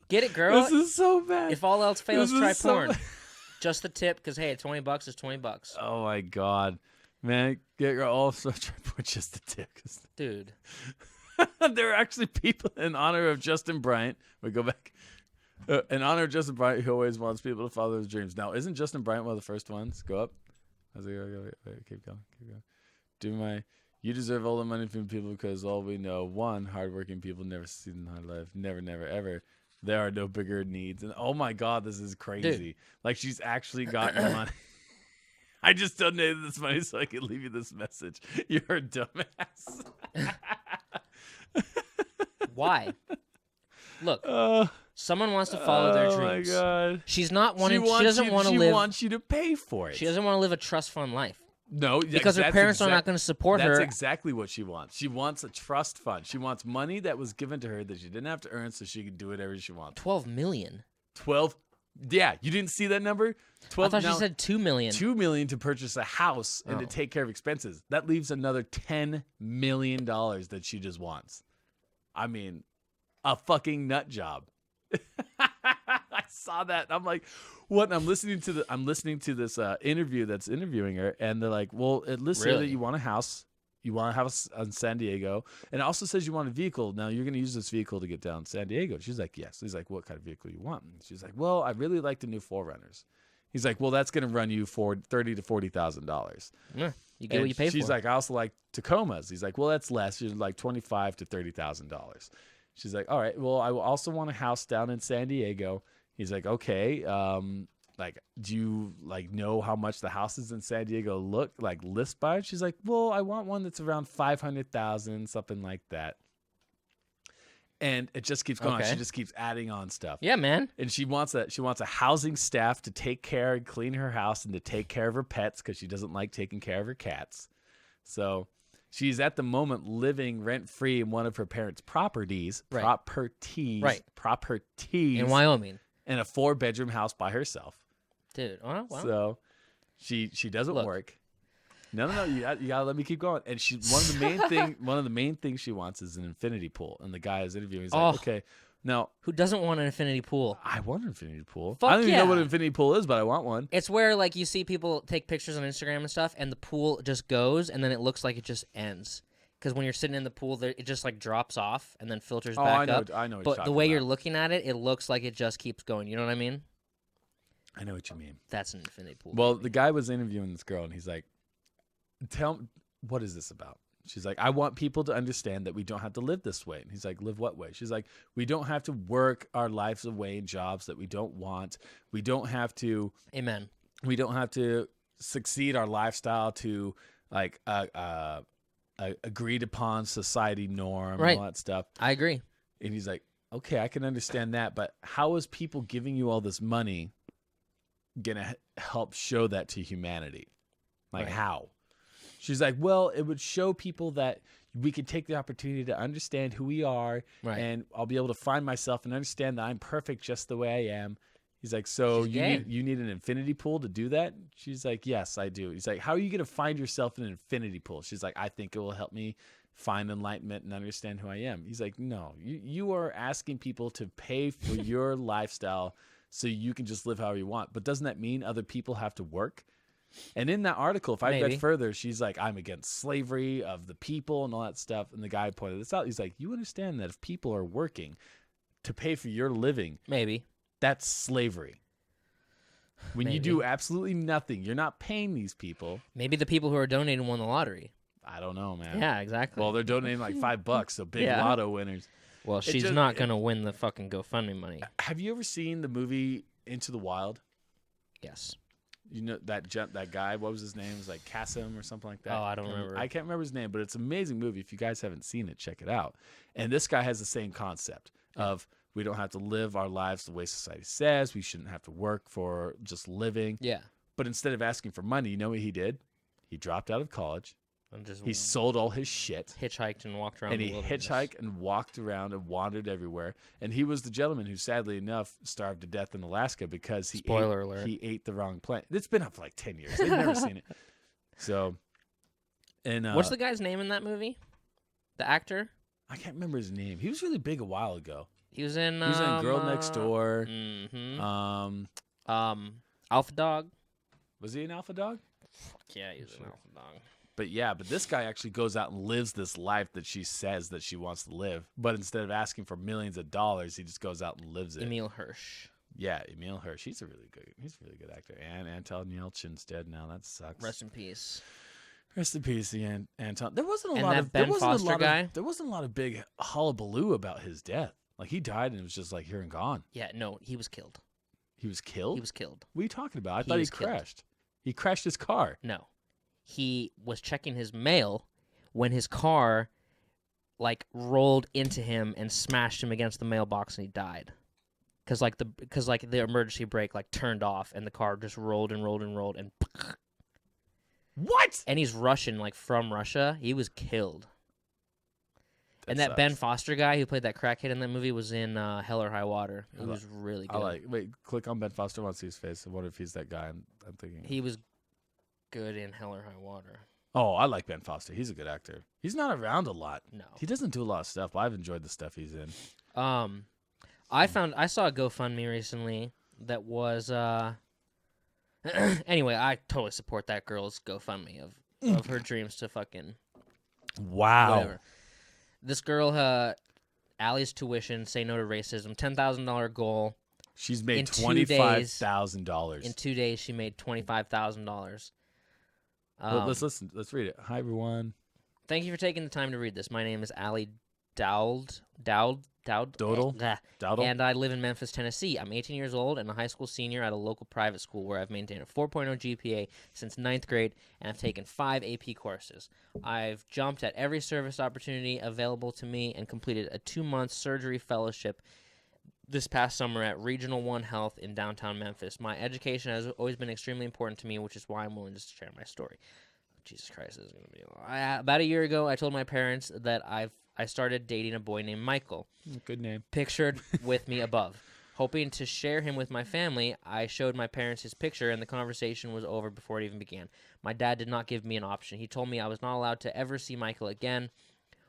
S2: Get it, girl?
S1: This is so bad.
S2: If all else fails, try porn. Just the tip, because, hey, $20 is $20.
S1: Oh, my God. Man, get your also try for just the tip.
S2: Dude.
S1: There are actually people in honor of Justin Bryant. We go back. In honor of Justin Bryant, who always wants people to follow his dreams. Now, isn't Justin Bryant one of the first ones? Go up. Keep going. You deserve all the money from people because all we know, one, hardworking people never succeed in hard life. Never, never, ever. There are no bigger needs. And oh my God, this is crazy.
S2: Dude.
S1: Like she's actually gotten money. I just donated this money so I could leave you this message. You're a dumbass.
S2: Why? Look, someone wants to follow their dreams.
S1: Oh my God.
S2: She's not wanting. She doesn't want to live.
S1: She wants you to pay for it.
S2: She doesn't want to live a trust fund life.
S1: No,
S2: because her parents are not going to support her.
S1: That's exactly what she wants. She wants a trust fund. She wants money that was given to her that she didn't have to earn, so she could do whatever she wants.
S2: 12 million.
S1: 12. Yeah, you didn't see that number? 12.
S2: I thought she said 2 million.
S1: 2 million to purchase a house and to take care of expenses. That leaves another $10 million that she just wants. I mean, a fucking nut job. I saw that. I'm like, what? And I'm listening to this interview that's interviewing her, and they're like, well, it lists here that you want a house. You want a house in San Diego. And it also says you want a vehicle. Now, you're going to use this vehicle to get down to San Diego. She's like, yes. He's like, what kind of vehicle you want? And she's like, well, I really like the new 4Runners. He's like, well, that's going to run you for $30,000 to $40,000.
S2: Yeah, you get what you pay for.
S1: She's like, I also like Tacomas. He's like, well, that's less. She's like $25,000 to $30,000. She's like, all right, well, I also want a house down in San Diego. He's like, okay, like, do you like know how much the houses in San Diego look like list by? She's like, well, I want one that's around 500,000, something like that. And it just keeps going. Okay. She just keeps adding on stuff.
S2: Yeah, man.
S1: And she wants a housing staff to take care and clean her house and to take care of her pets because she doesn't like taking care of her cats. So she's at the moment living rent-free in one of her parents' properties.
S2: Right.
S1: Properties.
S2: In Wyoming.
S1: In a 4-bedroom house by herself.
S2: Dude, oh, wow.
S1: So she doesn't work. No, you gotta let me keep going. And she one of the main things she wants is an infinity pool. And the guy is interviewing. He's like, okay, now
S2: who doesn't want an infinity pool?
S1: I want an infinity pool.
S2: Fuck
S1: I don't even know what an infinity pool is, but I want one.
S2: It's where like you see people take pictures on Instagram and stuff, and the pool just goes, and then it looks like it just ends. Because when you're sitting in the pool, it just like drops off and then filters back up.
S1: I know.
S2: But the way you're looking at it, it looks like it just keeps going. You know what I mean?
S1: I know what you mean.
S2: That's an infinity pool.
S1: Well, the guy was interviewing this girl, and he's like, tell me, what is this about? She's like, I want people to understand that we don't have to live this way. And he's like, live what way? She's like, we don't have to work our lives away in jobs that we don't want. We don't have to.
S2: Amen.
S1: We don't have to succeed our lifestyle to like agreed upon society norm and all that stuff.
S2: I agree.
S1: And he's like, okay, I can understand that, but how is people giving you all this money gonna help show that to humanity? Like how? She's like, well, it would show people that we can take the opportunity to understand who we are, and I'll be able to find myself and understand that I'm perfect just the way I am. He's like, so you need an infinity pool to do that? She's like, yes, I do. He's like, how are you going to find yourself in an infinity pool? She's like, I think it will help me find enlightenment and understand who I am. He's like, no, you are asking people to pay for your lifestyle so you can just live however you want. But doesn't that mean other people have to work? And in that article, if I read further, she's like, I'm against slavery of the people and all that stuff. And the guy pointed this out. He's like, you understand that if people are working to pay for your living, that's slavery. When you do absolutely nothing, you're not paying these people.
S2: Maybe the people who are donating won the lottery.
S1: I don't know, man.
S2: Yeah, exactly.
S1: Well, they're donating like $5, so big lotto winners.
S2: Well, she's not going to win the fucking GoFundMe money.
S1: Have you ever seen the movie Into the Wild?
S2: Yes.
S1: You know that guy, what was his name? It was like Kasim or something like that.
S2: Oh, I don't remember.
S1: I can't remember his name, but it's an amazing movie. If you guys haven't seen it, check it out. And this guy has the same concept of we don't have to live our lives the way society says. We shouldn't have to work for just living.
S2: Yeah.
S1: But instead of asking for money, you know what he did? He dropped out of college. He sold all his shit.
S2: Hitchhiked and walked around.
S1: And he hitchhiked and walked around and wandered everywhere. And he was the gentleman who, sadly enough, starved to death in Alaska because he ate the wrong plant. It's been up for like 10 years. They've never seen it. So, and
S2: what's the guy's name in that movie? The actor?
S1: I can't remember his name. He was really big a while ago.
S2: He was in
S1: Girl Next Door.
S2: Alpha Dog.
S1: Was he an Alpha Dog?
S2: Yeah, he was an Alpha Dog.
S1: But this guy actually goes out and lives this life that she says that she wants to live. But instead of asking for millions of dollars, he just goes out and lives it.
S2: Emil Hirsch.
S1: Yeah, Emil Hirsch. He's a really good actor. And Anton Yelchin's dead now. That sucks.
S2: Rest in peace.
S1: Rest in peace, Anton. There wasn't a
S2: And
S1: lot
S2: that
S1: of
S2: Ben Foster guy?
S1: There wasn't a lot of big hullabaloo about his death. Like he died and it was just like here and gone.
S2: Yeah, no, he was killed.
S1: He was killed.
S2: He was killed.
S1: What are you talking about? I
S2: He
S1: thought he
S2: was killed.
S1: crashed. He crashed his car.
S2: No, he was checking his mail when his car, like, rolled into him and smashed him against the mailbox, and he died. Because the emergency brake like turned off and the car just rolled and rolled and rolled and.
S1: What?
S2: And he's Russian, like from Russia. He was killed. And that
S1: sucks.
S2: Ben Foster guy who played that crackhead in that movie was in Hell or High Water. He was really good.
S1: Wait, click on Ben Foster. I want to see his face. I wonder if he's that guy. I'm thinking.
S2: He was good in Hell or High Water.
S1: Oh, I like Ben Foster. He's a good actor. He's not around a lot.
S2: No.
S1: He doesn't do a lot of stuff, but I've enjoyed the stuff he's in.
S2: I saw a GoFundMe recently that was anyway, I totally support that girl's GoFundMe of her dreams to fucking whatever. This girl, Allie's tuition, say no to racism, $10,000 goal.
S1: She's made $25,000.
S2: In 2 days, she made $25,000.
S1: Let's listen. Let's read it. Hi, everyone.
S2: Thank you for taking the time to read this. My name is Allie Dowdle. And I live in Memphis, Tennessee. I'm 18 years old and a high school senior at a local private school where I've maintained a 4.0 GPA since 9th grade and I've taken 5 AP courses. I've jumped at every service opportunity available to me and completed a 2-month surgery fellowship this past summer at Regional One Health in downtown Memphis. My education has always been extremely important to me, which is why I'm willing to share my story. Jesus Christ, this is going to be long. About a year ago, I told my parents that I started dating a boy named Michael.
S1: Good name.
S2: Pictured with me above. Hoping to share him with my family, I showed my parents his picture, and the conversation was over before it even began. My dad did not give me an option. He told me I was not allowed to ever see Michael again.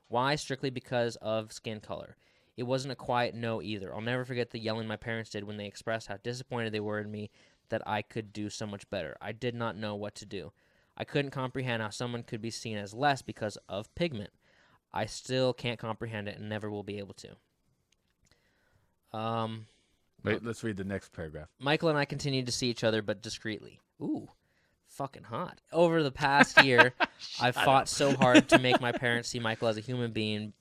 S2: Why? Strictly because of skin color. It wasn't a quiet no either. I'll never forget the yelling my parents did when they expressed how disappointed they were in me that I could do so much better. I did not know what to do. I couldn't comprehend how someone could be seen as less because of pigment. I still can't comprehend it and never will be able to.
S1: Wait, let's read the next paragraph.
S2: Michael and I continued to see each other, but discreetly. Ooh, fucking hot. Over the past year, I've fought so hard to make my parents see Michael as a human being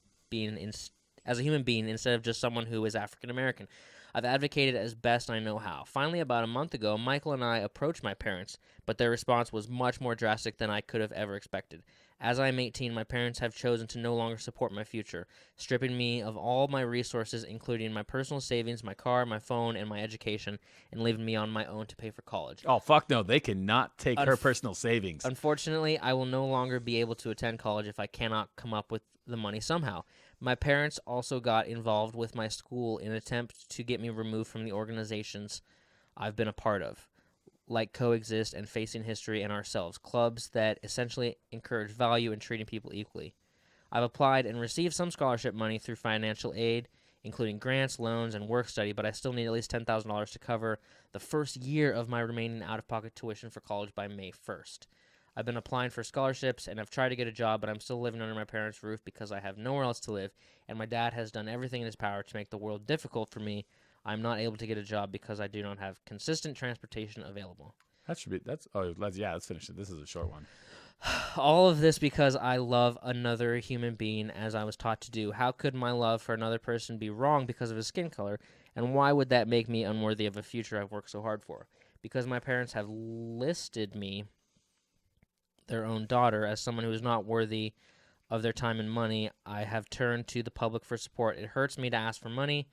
S2: instead of just someone who is African American. I've advocated as best I know how. Finally, about a month ago, Michael and I approached my parents, but their response was much more drastic than I could have ever expected. As I am 18, my parents have chosen to no longer support my future, stripping me of all my resources, including my personal savings, my car, my phone, and my education, and leaving me on my own to pay for college.
S1: Oh, fuck no. They cannot take her personal savings.
S2: Unfortunately, I will no longer be able to attend college if I cannot come up with the money somehow. My parents also got involved with my school in an attempt to get me removed from the organizations I've been a part of, like Coexist and Facing History and Ourselves, clubs that essentially encourage value and treating people equally. I've applied and received some scholarship money through financial aid, including grants, loans, and work study, but I still need at least $10,000 to cover the first year of my remaining out-of-pocket tuition for college by May 1st. I've been applying for scholarships, and I've tried to get a job, but I'm still living under my parents' roof because I have nowhere else to live, and my dad has done everything in his power to make the world difficult for me. I'm not able to get a job because I do not have consistent transportation available.
S1: Let's finish it. This is a short one.
S2: All of this because I love another human being as I was taught to do. How could my love for another person be wrong because of his skin color, and why would that make me unworthy of a future I've worked so hard for? Because my parents have listed me, their own daughter, as someone who is not worthy of their time and money, I have turned to the public for support. It hurts me to ask for money,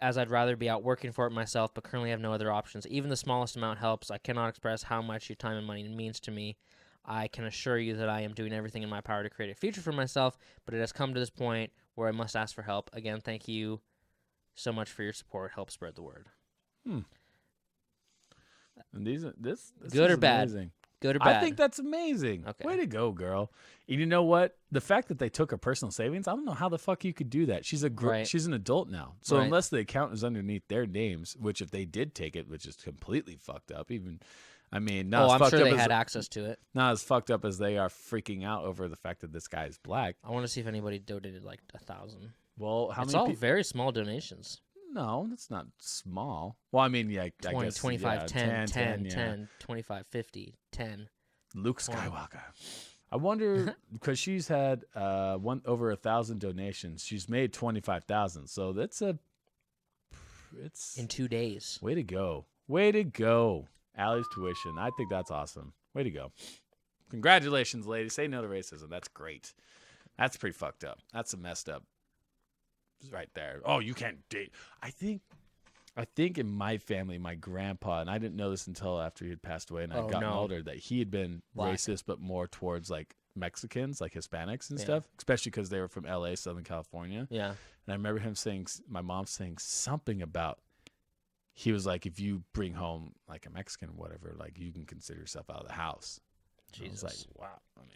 S2: as I'd rather be out working for it myself, but currently have no other options. Even the smallest amount helps. I cannot express how much your time and money means to me. I can assure you that I am doing everything in my power to create a future for myself, but it has come to this point where I must ask for help. Again, thank you so much for your support. Help spread the word.
S1: And this
S2: good
S1: is
S2: or bad?
S1: Amazing.
S2: Good or bad?
S1: I think that's amazing.
S2: Okay.
S1: Way to go, girl. And you know what? The fact that they took her personal savings, I don't know how the fuck you could do that. She's she's an adult now. So unless the account is underneath their names, which if they did take it, which is completely fucked up, I'm
S2: sure they had access to it.
S1: Not as fucked up as they are freaking out over the fact that this guy is black.
S2: I want to see if anybody donated like 1,000.
S1: Well,
S2: it's all very small donations.
S1: No, that's not small. Well, I mean, yeah,
S2: 20,
S1: I guess
S2: 25, 10,
S1: 10,
S2: 10,
S1: 10,
S2: 10, 25, 50, 10.
S1: Luke Skywalker. I wonder, because she's had over 1,000 donations. She's made 25,000. So it's
S2: in 2 days.
S1: Way to go. Way to go. Allie's tuition. I think that's awesome. Way to go. Congratulations, lady. Say no to racism. That's great. That's pretty fucked up. That's a messed up. Right there. Oh, you can't date. I think in my family, my grandpa, and I didn't know this until after he had passed away and I'd gotten older, that he had been racist, but more towards like Mexicans, like Hispanics and stuff, especially because they were from LA, Southern California.
S2: Yeah.
S1: And I remember my mom saying something about, he was like, if you bring home like a Mexican or whatever, like you can consider yourself out of the house. Jesus. I was like, wow. I mean,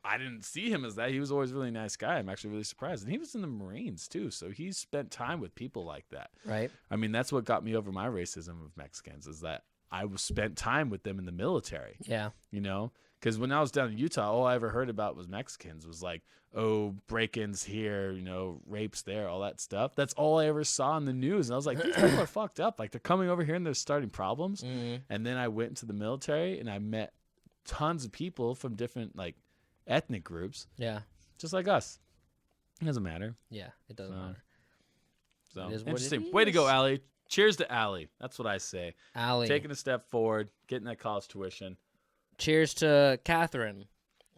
S1: I didn't see him as that. He was always a really nice guy. I'm actually really surprised. And he was in the Marines too. So he spent time with people like that.
S2: Right.
S1: I mean, that's what got me over my racism of Mexicans, is that I spent time with them in the military.
S2: Yeah.
S1: You know, because when I was down in Utah, all I ever heard about was Mexicans. Was like, oh, break-ins here, you know, rapes there, all that stuff. That's all I ever saw in the news. And I was like, these people are fucked up. Like, they're coming over here and they're starting problems.
S2: Mm-hmm.
S1: And then I went into the military and I met tons of people from different like ethnic groups.
S2: Yeah.
S1: Just like us. It doesn't matter.
S2: Yeah, it doesn't matter.
S1: So interesting. Way to go, Allie. Cheers to Allie. That's what I say.
S2: Allie.
S1: Taking a step forward, getting that college tuition.
S2: Cheers to Catherine.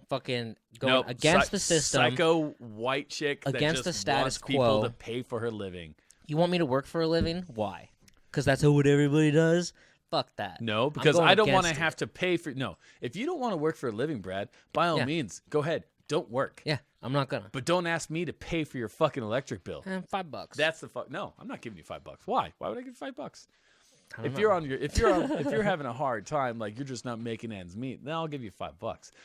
S2: Fucking going against the system.
S1: Psycho white chick
S2: against
S1: that just
S2: the status
S1: wants
S2: quo.
S1: People to pay for her living.
S2: You want me to work for a living? Why? Because that's what everybody does? Fuck that.
S1: No, because I don't want to have to pay for... No, if you don't want to work for a living, Brad, by all means, go ahead. Don't work.
S2: Yeah, I'm not gonna.
S1: But don't ask me to pay for your fucking electric bill.
S2: $5.
S1: That's the fuck. No, I'm not giving you $5. Why? Why would I give you $5? If you're having a hard time, like you're just not making ends meet, then I'll give you $5.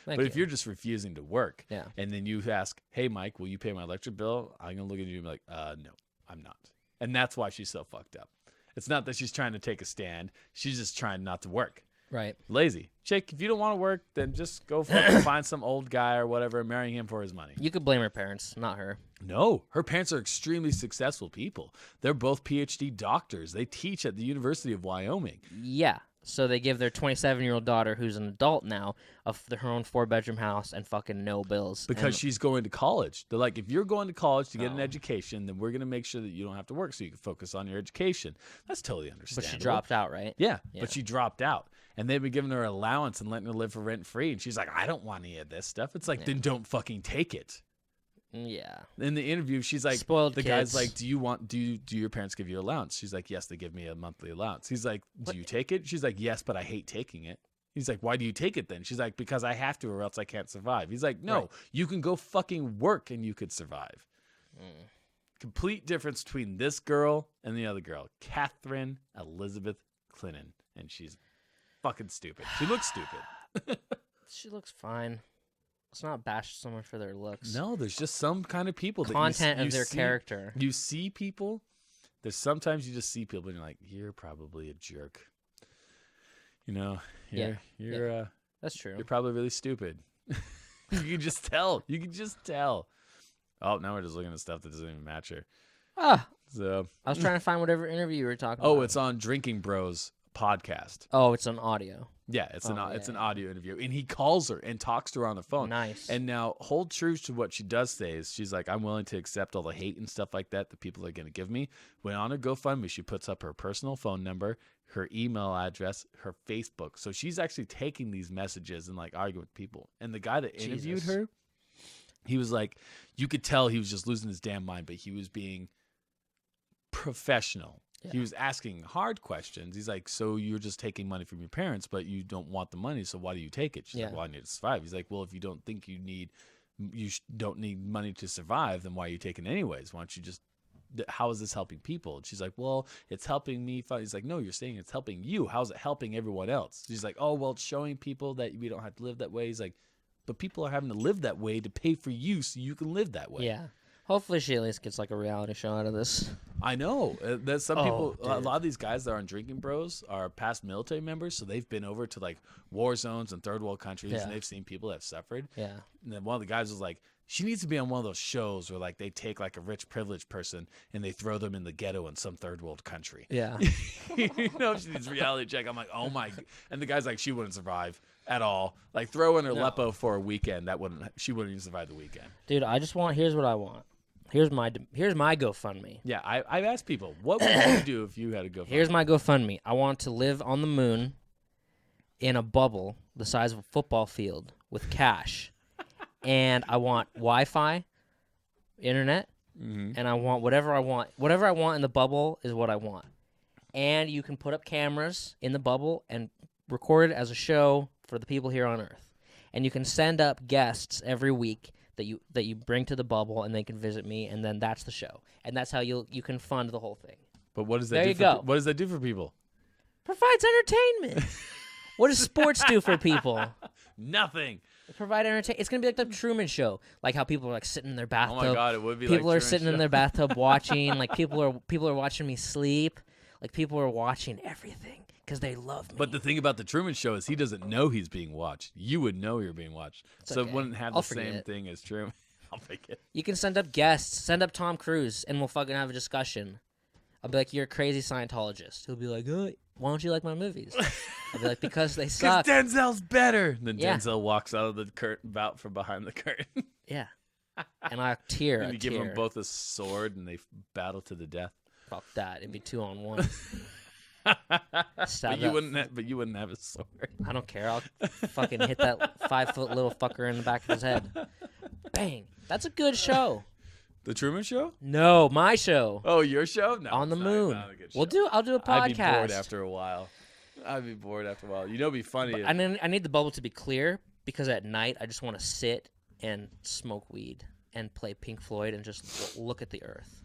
S1: But if you're just refusing to work, and then you ask, "Hey, Mike, will you pay my electric bill?" I'm gonna look at you and be like, "No, I'm not." And that's why she's so fucked up. It's not that she's trying to take a stand. She's just trying not to work.
S2: Right.
S1: Lazy. Chick, if you don't want to work, then just go fucking find some old guy or whatever and marry him for his money.
S2: You could blame her parents, not her.
S1: No. Her parents are extremely successful people. They're both PhD doctors. They teach at the University of Wyoming.
S2: Yeah. So they give their 27-year-old daughter, who's an adult now, her own 4-bedroom house and fucking no bills.
S1: Because she's going to college. They're like, if you're going to college to get an education, then we're going to make sure that you don't have to work so you can focus on your education. That's totally understandable.
S2: But she dropped out, right?
S1: Yeah, but she dropped out. And they've been giving her allowance and letting her live for rent-free. And she's like, I don't want any of this stuff. It's like, then don't fucking take it.
S2: Yeah.
S1: In the interview, she's like,
S2: spoiled kids.
S1: Guy's like, do your parents give you allowance? She's like, yes, they give me a monthly allowance. He's like, do you take it? She's like, yes, but I hate taking it. He's like, why do you take it then? She's like, because I have to or else I can't survive. He's like, no, you can go fucking work and you could survive. Complete difference between this girl and the other girl, Catherine Elizabeth Clinton. And she's fucking stupid. She looks stupid.
S2: She looks fine. Let's not bash someone for their looks.
S1: No, there's just some kind of people
S2: content
S1: that you
S2: of their
S1: see,
S2: character.
S1: You see people. There's sometimes you just see people and you're like, you're probably a jerk. You know, you're
S2: that's true.
S1: You're probably really stupid. You can just tell. You can just tell. Oh, now we're just looking at stuff that doesn't even match her. So
S2: I was trying to find whatever interview you were talking about.
S1: Oh, it's on Drinking Bros podcast.
S2: Oh, it's on audio.
S1: Yeah, it's an audio interview, and he calls her and talks to her on the phone.
S2: Nice.
S1: And now, hold true to what she does say is she's like, I'm willing to accept all the hate and stuff like that people are going to give me. When on her GoFundMe, she puts up her personal phone number, her email address, her Facebook. So she's actually taking these messages and like arguing with people. And the guy that interviewed her, he was like, you could tell he was just losing his damn mind, but he was being professional. Yeah. He was asking hard questions. He's like, so you're just taking money from your parents, but you don't want the money, so why do you take it? She's like, well, I need to survive. He's like, well, if you don't think you don't need money to survive, then why are you taking it anyways? Why don't you just, how is this helping people? And she's like, well, it's helping me. He's like, no, you're saying it's helping you. How's it helping everyone else? She's like, oh, well, it's showing people that we don't have to live that way. He's like, but people are having to live that way to pay for you so you can live that way.
S2: Yeah. Hopefully she at least gets like a reality show out of this.
S1: I know. There's some people, a lot of these guys that are on Drinking Bros are past military members, so they've been over to like war zones and third world countries, and they've seen people that have suffered.
S2: Yeah.
S1: And then one of the guys was like, She needs to be on one of those shows where like they take like a rich privileged person and they throw them in the ghetto in some third world country.
S2: Yeah.
S1: You know, she needs a reality check. I'm like, oh my, and the guy's like, she wouldn't survive at all. Like throw in her Lepo for a weekend, she wouldn't even survive the weekend.
S2: Dude, here's what I want. Here's my GoFundMe.
S1: Yeah, I've asked people, what would you do if you had a GoFundMe?
S2: Here's my GoFundMe. I want to live on the moon in a bubble the size of a football field with cash. And I want Wi-Fi, internet, and I want whatever I want. Whatever I want in the bubble is what I want. And you can put up cameras in the bubble and record it as a show for the people here on Earth. And you can send up guests every week that you bring to the bubble, and they can visit me, and then that's the show. And that's how you can fund the whole thing.
S1: But what does that
S2: there
S1: do?
S2: You go.
S1: What does that do for people?
S2: Provides entertainment. What does sports do for people?
S1: Nothing.
S2: Provide entertainment. It's gonna be like the Truman Show, like how people are like sitting in their bathtub.
S1: Oh my God, it would be.
S2: People
S1: like
S2: are sitting in their bathtub watching. Like people are watching me sleep. Like people are watching everything because they love me.
S1: But the thing about the Truman Show is he doesn't know he's being watched. You would know you're being watched, so
S2: okay.
S1: it wouldn't have the same thing as Truman. I'll make it.
S2: You can send up guests. Send up Tom Cruise, and we'll fucking have a discussion. I'll be like, you're a crazy Scientologist. He'll be like, oh, why don't you like my movies? I'll be like, because they suck.
S1: Because Denzel's better. And then
S2: Yeah.
S1: Denzel walks out of the curtain, out from behind the curtain.
S2: Yeah. And I tear.
S1: And you give them both a sword, and they battle to the death.
S2: Fuck that. It'd be 2-on-1.
S1: But you wouldn't have a sword.
S2: I don't care. I'll fucking hit that 5-foot little fucker in the back of his head. Bang. That's a good show.
S1: The Truman Show?
S2: No, my show.
S1: Oh, your show? No,
S2: on the
S1: it's
S2: moon.
S1: Not a good show.
S2: I'll do a podcast.
S1: I'd be bored after a while. You know, it'd be funny.
S2: And then I need the bubble to be clear because at night I just want to sit and smoke weed and play Pink Floyd and just look at the earth.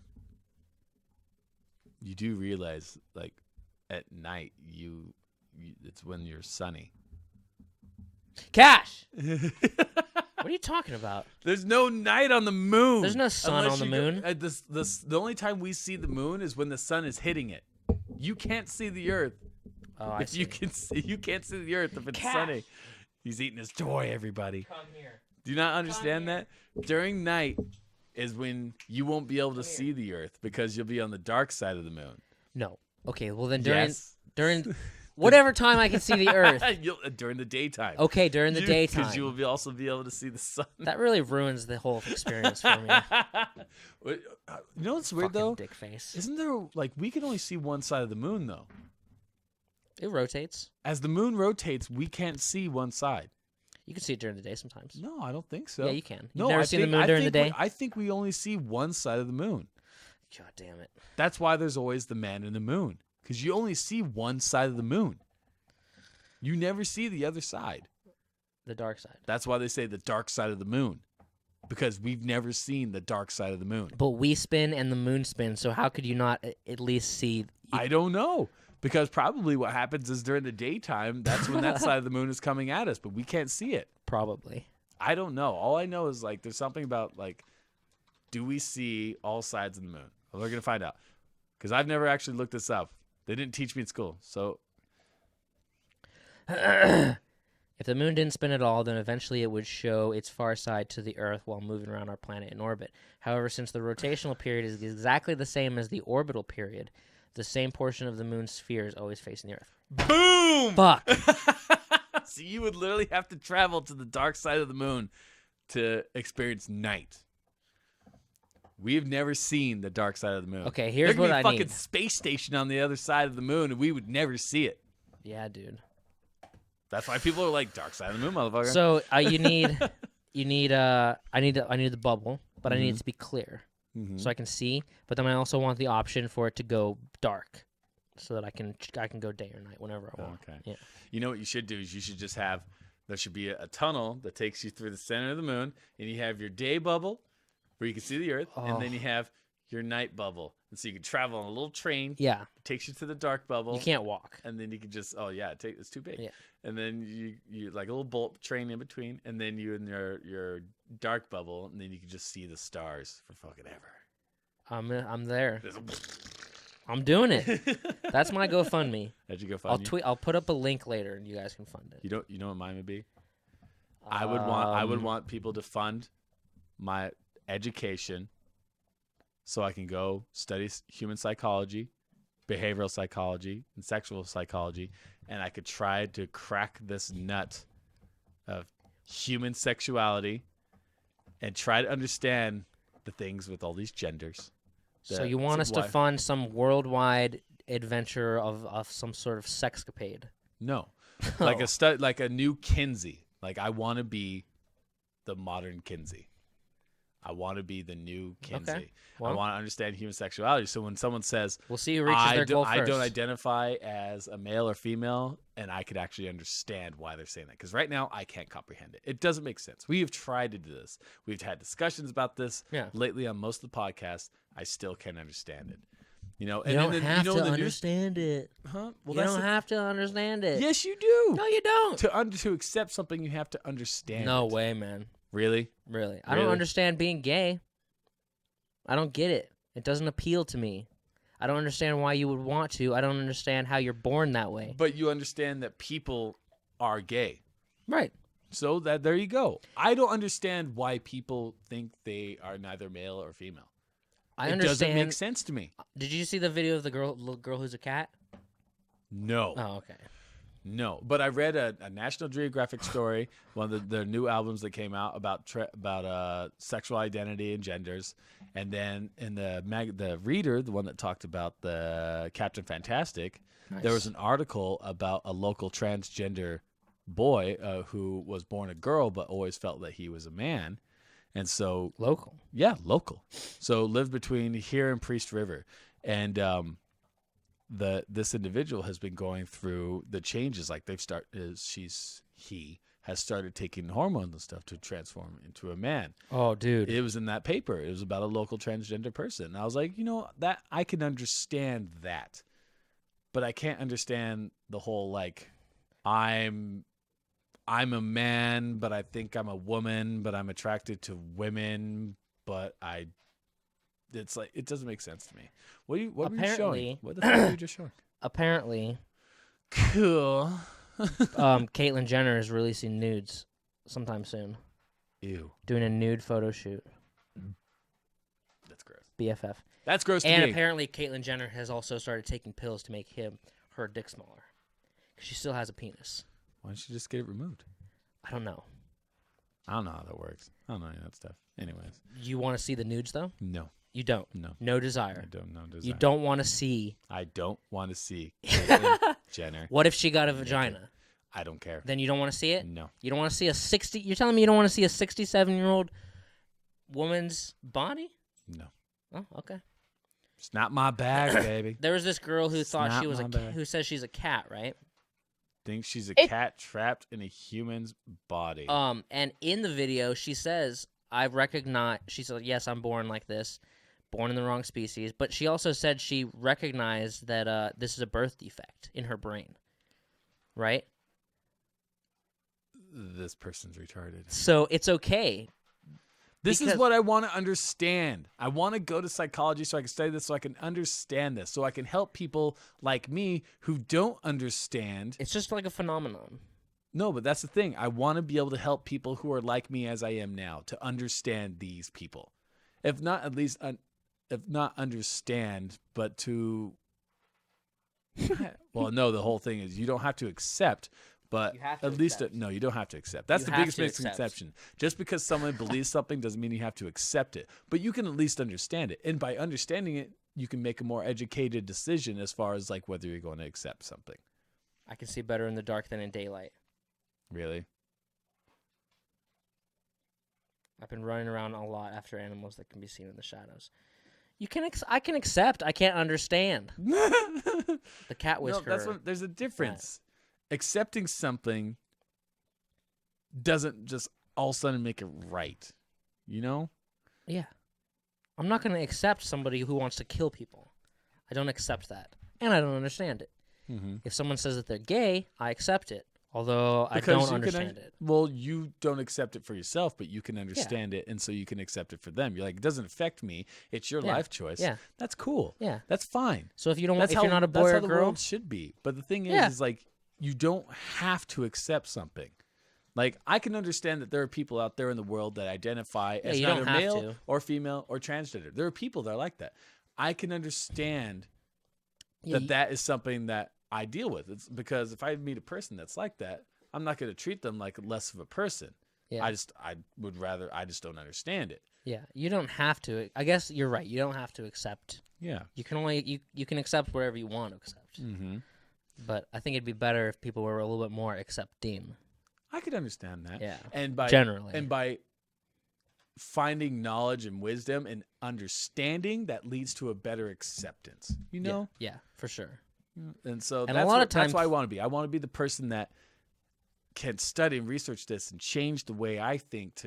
S1: You do realize, like, at night, it's when you're sunny.
S2: Cash! What are you talking about?
S1: There's no night on the moon.
S2: There's no sun on the moon.
S1: The only time we see the moon is when the sun is hitting it. You can't see the earth.
S2: Oh, I see.
S1: You can't see the earth if it's sunny. He's eating his toy, everybody.
S2: Come here.
S1: Do you not understand that? During night is when you won't be able to see the earth because you'll be on the dark side of the moon.
S2: No. Okay, well then
S1: Yes.
S2: during whatever time I can see the earth.
S1: During the daytime.
S2: Okay, during the daytime.
S1: Because you will also be able to see the sun.
S2: That really ruins the whole experience for me.
S1: You know what's weird,
S2: Fucking
S1: though?
S2: dick face.
S1: Isn't there, like, we can only see one side of the moon, though.
S2: It rotates.
S1: As the moon rotates, we can't see one side.
S2: You can see it during the day sometimes.
S1: No, I don't think so.
S2: Yeah, you can. You've
S1: No,
S2: never seen the moon during the day?
S1: I think we only see one side of the moon.
S2: God damn it.
S1: That's why there's always the man in the moon. Because you only see one side of the moon. You never see the other side.
S2: The dark side.
S1: That's why they say the dark side of the moon. Because we've never seen the dark side of the moon.
S2: But we spin and the moon spins, so how could you not at least see...
S1: I don't know. Because probably what happens is during the daytime, that's when that side of the moon is coming at us, but we can't see it.
S2: Probably.
S1: I don't know. All I know is, like, there's something about, like, do we see all sides of the moon? Well, we're going to find out. Because I've never actually looked this up. They didn't teach me in school, so...
S2: If the moon didn't spin at all, then eventually it would show its far side to the Earth while moving around our planet in orbit. However, since the rotational period is exactly the same as the orbital period, the same portion of the moon's sphere is always facing the Earth.
S1: Boom!
S2: Fuck!
S1: So you would literally have to travel to the dark side of the moon to experience night. We've never seen the dark side of the moon.
S2: Okay, here's what I need.
S1: There could be a fucking space station on the other side of the moon, and we would never see it.
S2: Yeah, dude.
S1: That's why people are like, dark side of the moon, motherfucker.
S2: So I need the bubble, but I need it to be clear so I can see. But then I also want the option for it to go dark, so that I can go day or night whenever I want.
S1: Okay.
S2: Yeah.
S1: You know what you should do is you should just have there should be a tunnel that takes you through the center of the moon, and you have your day bubble where you can see the Earth, and then you have your night bubble, and so you can travel on a little train.
S2: Yeah.
S1: It takes you to the dark bubble.
S2: You can't walk.
S1: And then you can just it's too big.
S2: Yeah.
S1: And then you like a little bolt train in between, and then you in your dark bubble, and then you can just see the stars for fucking ever.
S2: I'm there. I'm doing it. That's my GoFundMe.
S1: How'd you go fund?
S2: I'll put up a link later, and you guys can fund it.
S1: You know what mine would be? I would want people to fund my education so I can go study human psychology, behavioral psychology, and sexual psychology, and I could try to crack this nut of human sexuality and try to understand the things with all these genders.
S2: So you want us to fund some worldwide adventure of some sort of sexcapade?
S1: No. Like a new Kinsey. Like, I want to be the modern Kinsey. I want to be the new Kinsey.
S2: Okay. Well,
S1: I want to understand human sexuality. So when someone says,
S2: we'll see who reaches their goal first.
S1: I don't identify as a male or female, and I could actually understand why they're saying that. Because right now, I can't comprehend it. It doesn't make sense. We have tried to do this. We've had discussions about this lately on most of the podcasts. I still can't understand it. You know,
S2: you don't have to understand it.
S1: Huh? Well,
S2: you don't have to understand it.
S1: Yes, you do.
S2: No, you don't.
S1: To accept something, you have to understand.
S2: No way, man.
S1: Really?
S2: Really? I don't understand being gay. I don't get it. It doesn't appeal to me. I don't understand why you would want to. I don't understand how you're born that way.
S1: But you understand that people are gay.
S2: Right.
S1: So there you go. I don't understand why people think they are neither male or female.
S2: It
S1: doesn't make sense to me.
S2: Did you see the video of the little girl who's a cat?
S1: No.
S2: Oh, okay.
S1: No, but I read a National Geographic story, one of the new albums that came out about sexual identity and genders, and then in the Reader, the one that talked about the Captain Fantastic, there was an article about a local transgender boy who was born a girl but always felt that he was a man. And so
S2: local.
S1: So lived between here and Priest River. And this individual has been going through the changes. Like he has started taking hormones and stuff to transform into a man.
S2: Oh, dude.
S1: It was in that paper. It was about a local transgender person. And I was like, that I can understand that. But I can't understand the whole, like, I'm a man, but I think I'm a woman, but I'm attracted to women, but it's like, it doesn't make sense to me. What were you showing? What the fuck were you just showing?
S2: Apparently.
S1: Cool.
S2: Caitlyn Jenner is releasing nudes sometime soon.
S1: Ew.
S2: Doing a nude photo shoot.
S1: That's gross.
S2: BFF.
S1: That's gross to
S2: me. And
S1: me.
S2: apparently Caitlyn Jenner has also started taking pills to make her dick smaller. Because she still has a penis.
S1: Why don't you just get it removed?
S2: I don't know.
S1: I don't know how that works. I don't know any of that stuff. Anyways.
S2: You want to see the nudes, though?
S1: No.
S2: You don't?
S1: No.
S2: No desire?
S1: I don't know desire.
S2: You don't want to see?
S1: I don't want to see Caitlyn Jenner.
S2: What if she got a vagina?
S1: I don't care.
S2: Then you don't want to see it?
S1: No.
S2: You don't want to see you're telling me you don't want to see a 67-year-old woman's body?
S1: No.
S2: Oh, okay.
S1: It's not my bag, baby.
S2: There was this girl who thought she was who says she's a cat, right?
S1: Thinks she's a cat trapped in a human's body.
S2: And in the video, she says, she said, yes, I'm born like this, born in the wrong species. But she also said she recognized that this is a birth defect in her brain, right?
S1: This person's retarded.
S2: So it's okay.
S1: This is what I want to understand. I want to go to psychology so I can study this, so I can understand this, so I can help people like me who don't understand.
S2: It's just like a phenomenon.
S1: No, but that's the thing. I want to be able to help people who are like me as I am now to understand these people. If not, at least, if not understand, but to, well, no, the whole thing is you don't have to accept. But at least, no, you don't have to accept. That's the biggest misconception. Just because someone believes something doesn't mean you have to accept it. But you can at least understand it. And by understanding it, you can make a more educated decision as far as like whether you're going to accept something.
S2: I can see better in the dark than in daylight.
S1: Really?
S2: I've been running around a lot after animals that can be seen in the shadows. I can accept. I can't understand. The cat whisperer.
S1: No, there's a difference. Accepting something doesn't just all of a sudden make it right, you know?
S2: Yeah. I'm not going to accept somebody who wants to kill people. I don't accept that. And I don't understand it. Mm-hmm. If someone says that they're gay, I accept it. Although I don't understand it.
S1: Well, you don't accept it for yourself, but you can understand it, and so you can accept it for them. You're like, it doesn't affect me. It's your life choice.
S2: Yeah.
S1: That's cool.
S2: Yeah.
S1: That's fine.
S2: So if you're not a boy or
S1: that's how
S2: girl,
S1: the world should be. But the thing is like, you don't have to accept something. Like, I can understand that there are people out there in the world that identify as
S2: you
S1: neither
S2: don't have
S1: male
S2: to.
S1: or female or transgender. There are people that are like that. I can understand
S2: Yeah,
S1: that is something that I deal with. It's because if I meet a person that's like that, I'm not going to treat them like less of a person.
S2: Yeah.
S1: I just don't understand it.
S2: Yeah, you don't have to. I guess you're right. You don't have to accept.
S1: Yeah.
S2: You can only you can accept whatever you want to accept.
S1: Mm-hmm.
S2: But I think it'd be better if people were a little bit more accepting.
S1: I could understand that.
S2: Yeah.
S1: And by finding knowledge and wisdom and understanding, that leads to a better acceptance. You know?
S2: Yeah, for sure.
S1: And so
S2: And
S1: that's
S2: a lot of
S1: that's
S2: times,
S1: what I want to be. I want to be the person that can study and research this and change the way I think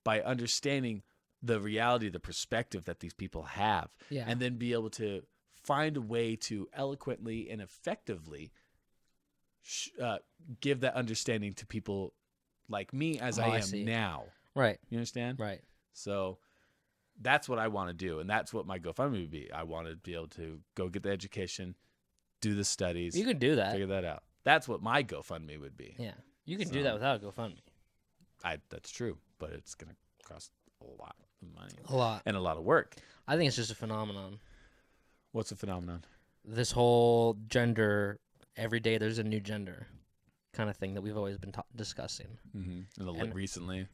S1: by understanding the reality, the perspective that these people have, and then be able to find a way to eloquently and effectively give that understanding to people like me as I am now.
S2: Right.
S1: You understand?
S2: Right.
S1: So that's what I want to do, and that's what my GoFundMe would be. I want to be able to go get the education, do the studies.
S2: You can do that.
S1: Figure that out. That's what my GoFundMe would be.
S2: Yeah. You can do that without a GoFundMe.
S1: That's true, but it's going to cost a lot of money.
S2: A lot.
S1: And a lot of work.
S2: I think it's just a phenomenon.
S1: What's a phenomenon?
S2: This whole gender, every day there's a new gender kind of thing that we've always been discussing.
S1: Mm-hmm. And recently,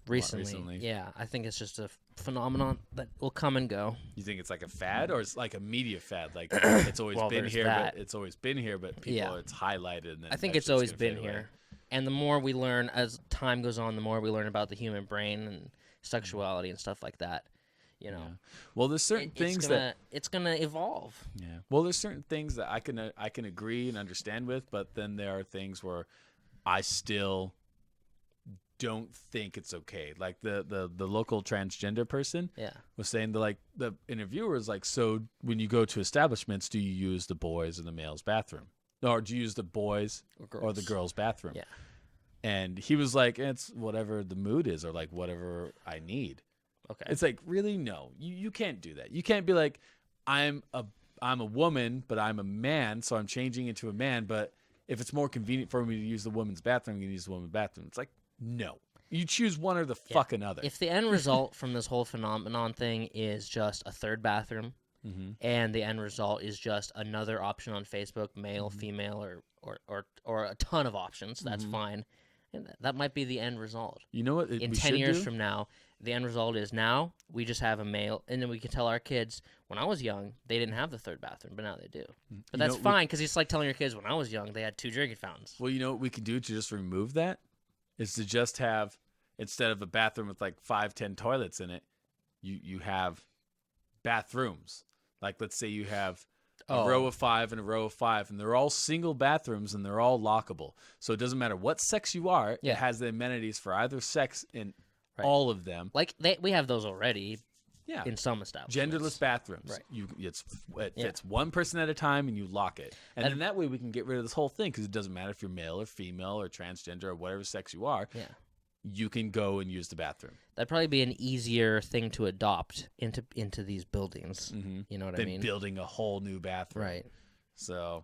S2: yeah. I think it's just a phenomenon that will come and go.
S1: You think it's like a fad, or it's like a media fad? Like it's always been here,
S2: that.
S1: but it's always been here, but people it's highlighted. And then
S2: I think it's always been here. And the more we learn, as time goes on, the more we learn about the human brain and sexuality and stuff like that. You know.
S1: Yeah. Well, there's certain things that
S2: it's gonna evolve.
S1: Yeah. Well, there's certain things that I can agree and understand with, but then there are things where I still don't think it's okay. Like the local transgender person was saying, the interviewer was like, so when you go to establishments, do you use the boys and the males' bathroom? Or do you use the boys or the girls' bathroom? Yeah. And he was like, it's whatever the mood is, or like whatever I need.
S2: Okay.
S1: It's like, really? No, you can't do that. You can't be like, I'm a woman, but I'm a man, so I'm changing into a man. But if it's more convenient for me to use the woman's bathroom, I'm going to use the woman's bathroom. It's like, no. You choose one or the fucking other.
S2: If the end result from this whole phenomenon thing is just a third bathroom, and the end result is just another option on Facebook, male, female, or a ton of options, that's fine. And that might be the end result.
S1: You know what?
S2: In 10 years from now, the end result is now we just have a male, and then we can tell our kids, when I was young, they didn't have the third bathroom, but now they do. But that's fine, because it's like telling your kids, when I was young, they had 2 drinking fountains.
S1: Well, you know what we can do to just remove that? Is to just have, instead of a bathroom with like 5-10 toilets in it, you have bathrooms. Like, let's say you have a row of 5 and a row of 5, and they're all single bathrooms, and they're all lockable. So it doesn't matter what sex you are. It has the amenities for either sex in all of them.
S2: Like, we have those already in some establishments.
S1: Genderless bathrooms. Right. It fits one person at a time, and you lock it. And then that way we can get rid of this whole thing, because it doesn't matter if you're male or female or transgender or whatever sex you are. Yeah. You can go and use the bathroom.
S2: That'd probably be an easier thing to adopt into these buildings. You know what I mean?
S1: Than building a whole new bathroom.
S2: Right.
S1: So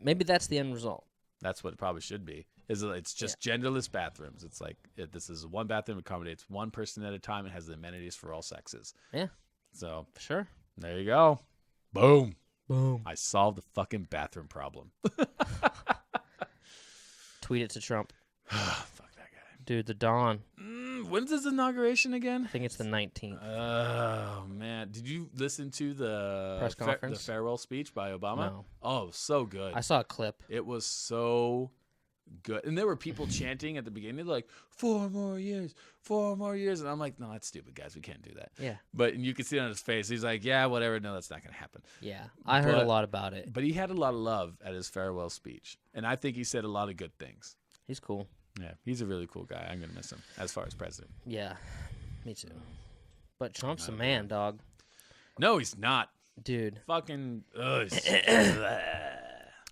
S2: maybe that's the end result.
S1: That's what it probably should be. It's just genderless bathrooms. It's like this is one bathroom, accommodates one person at a time, and has the amenities for all sexes.
S2: Yeah.
S1: So
S2: sure.
S1: There you go. Boom.
S2: Boom.
S1: I solved the fucking bathroom problem.
S2: Tweet it to Trump.
S1: Fuck that guy.
S2: Dude, the Dawn.
S1: When's his inauguration again?
S2: I think it's the 19th.
S1: Oh, man. Did you listen to the
S2: press conference?
S1: The farewell speech by Obama?
S2: No.
S1: Oh, so good.
S2: I saw a clip.
S1: It was so good. And there were people chanting at the beginning, like, 4 more years, 4 more years. And I'm like, no, that's stupid, guys. We can't do that.
S2: Yeah.
S1: But you could see it on his face. He's like, yeah, whatever. No, that's not going to happen.
S2: Yeah. I heard a lot about it.
S1: But he had a lot of love at his farewell speech. And I think he said a lot of good things.
S2: He's cool.
S1: Yeah, he's a really cool guy. I'm going to miss him as far as president.
S2: Yeah, me too. But Trump's a man, dog.
S1: No, he's not.
S2: Dude.
S1: Fucking.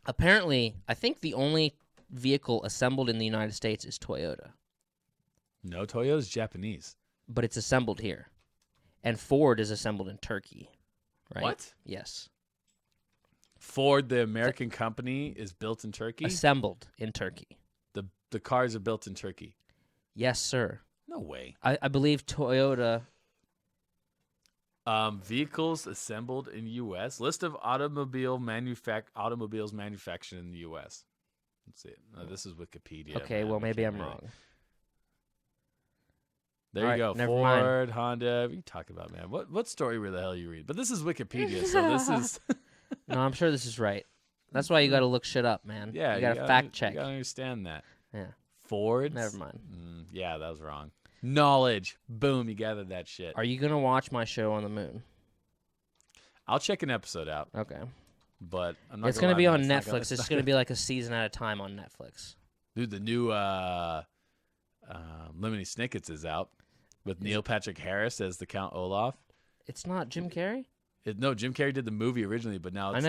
S2: Apparently, I think the only vehicle assembled in the United States is Toyota.
S1: No, Toyota's Japanese.
S2: But it's assembled here. And Ford is assembled in Turkey. Right?
S1: What?
S2: Yes.
S1: Ford, the American company, is built in Turkey?
S2: Assembled in Turkey.
S1: The cars are built in Turkey.
S2: Yes, sir.
S1: No way.
S2: I believe Toyota.
S1: Vehicles assembled in U.S. List of automobiles manufactured in the U.S. Let's see. This is Wikipedia.
S2: Okay,
S1: man.
S2: well,
S1: We
S2: maybe
S1: can't
S2: I'm
S1: really-
S2: wrong.
S1: There
S2: All
S1: you
S2: right,
S1: go.
S2: never
S1: Ford, Honda. What are you talking about, man? What story where the hell you read? But this is Wikipedia, so this is...
S2: No, I'm sure this is right. That's why you got to look shit up, man.
S1: Yeah,
S2: you got to fact check.
S1: You got to understand that.
S2: Yeah.
S1: Fords?
S2: Never mind.
S1: Yeah, that was wrong. Knowledge. Boom, you gathered that shit.
S2: Are you gonna watch my show on the moon?
S1: I'll check an episode out.
S2: Okay.
S1: But I'm not
S2: It's gonna be on
S1: it's not
S2: Netflix. It's gonna be like a season at a time on Netflix.
S1: Dude, the new Lemony Snickets is out with Neil Patrick Harris as the Count Olaf.
S2: It's not Jim Carrey?
S1: No, Jim Carrey did the movie originally, but now it's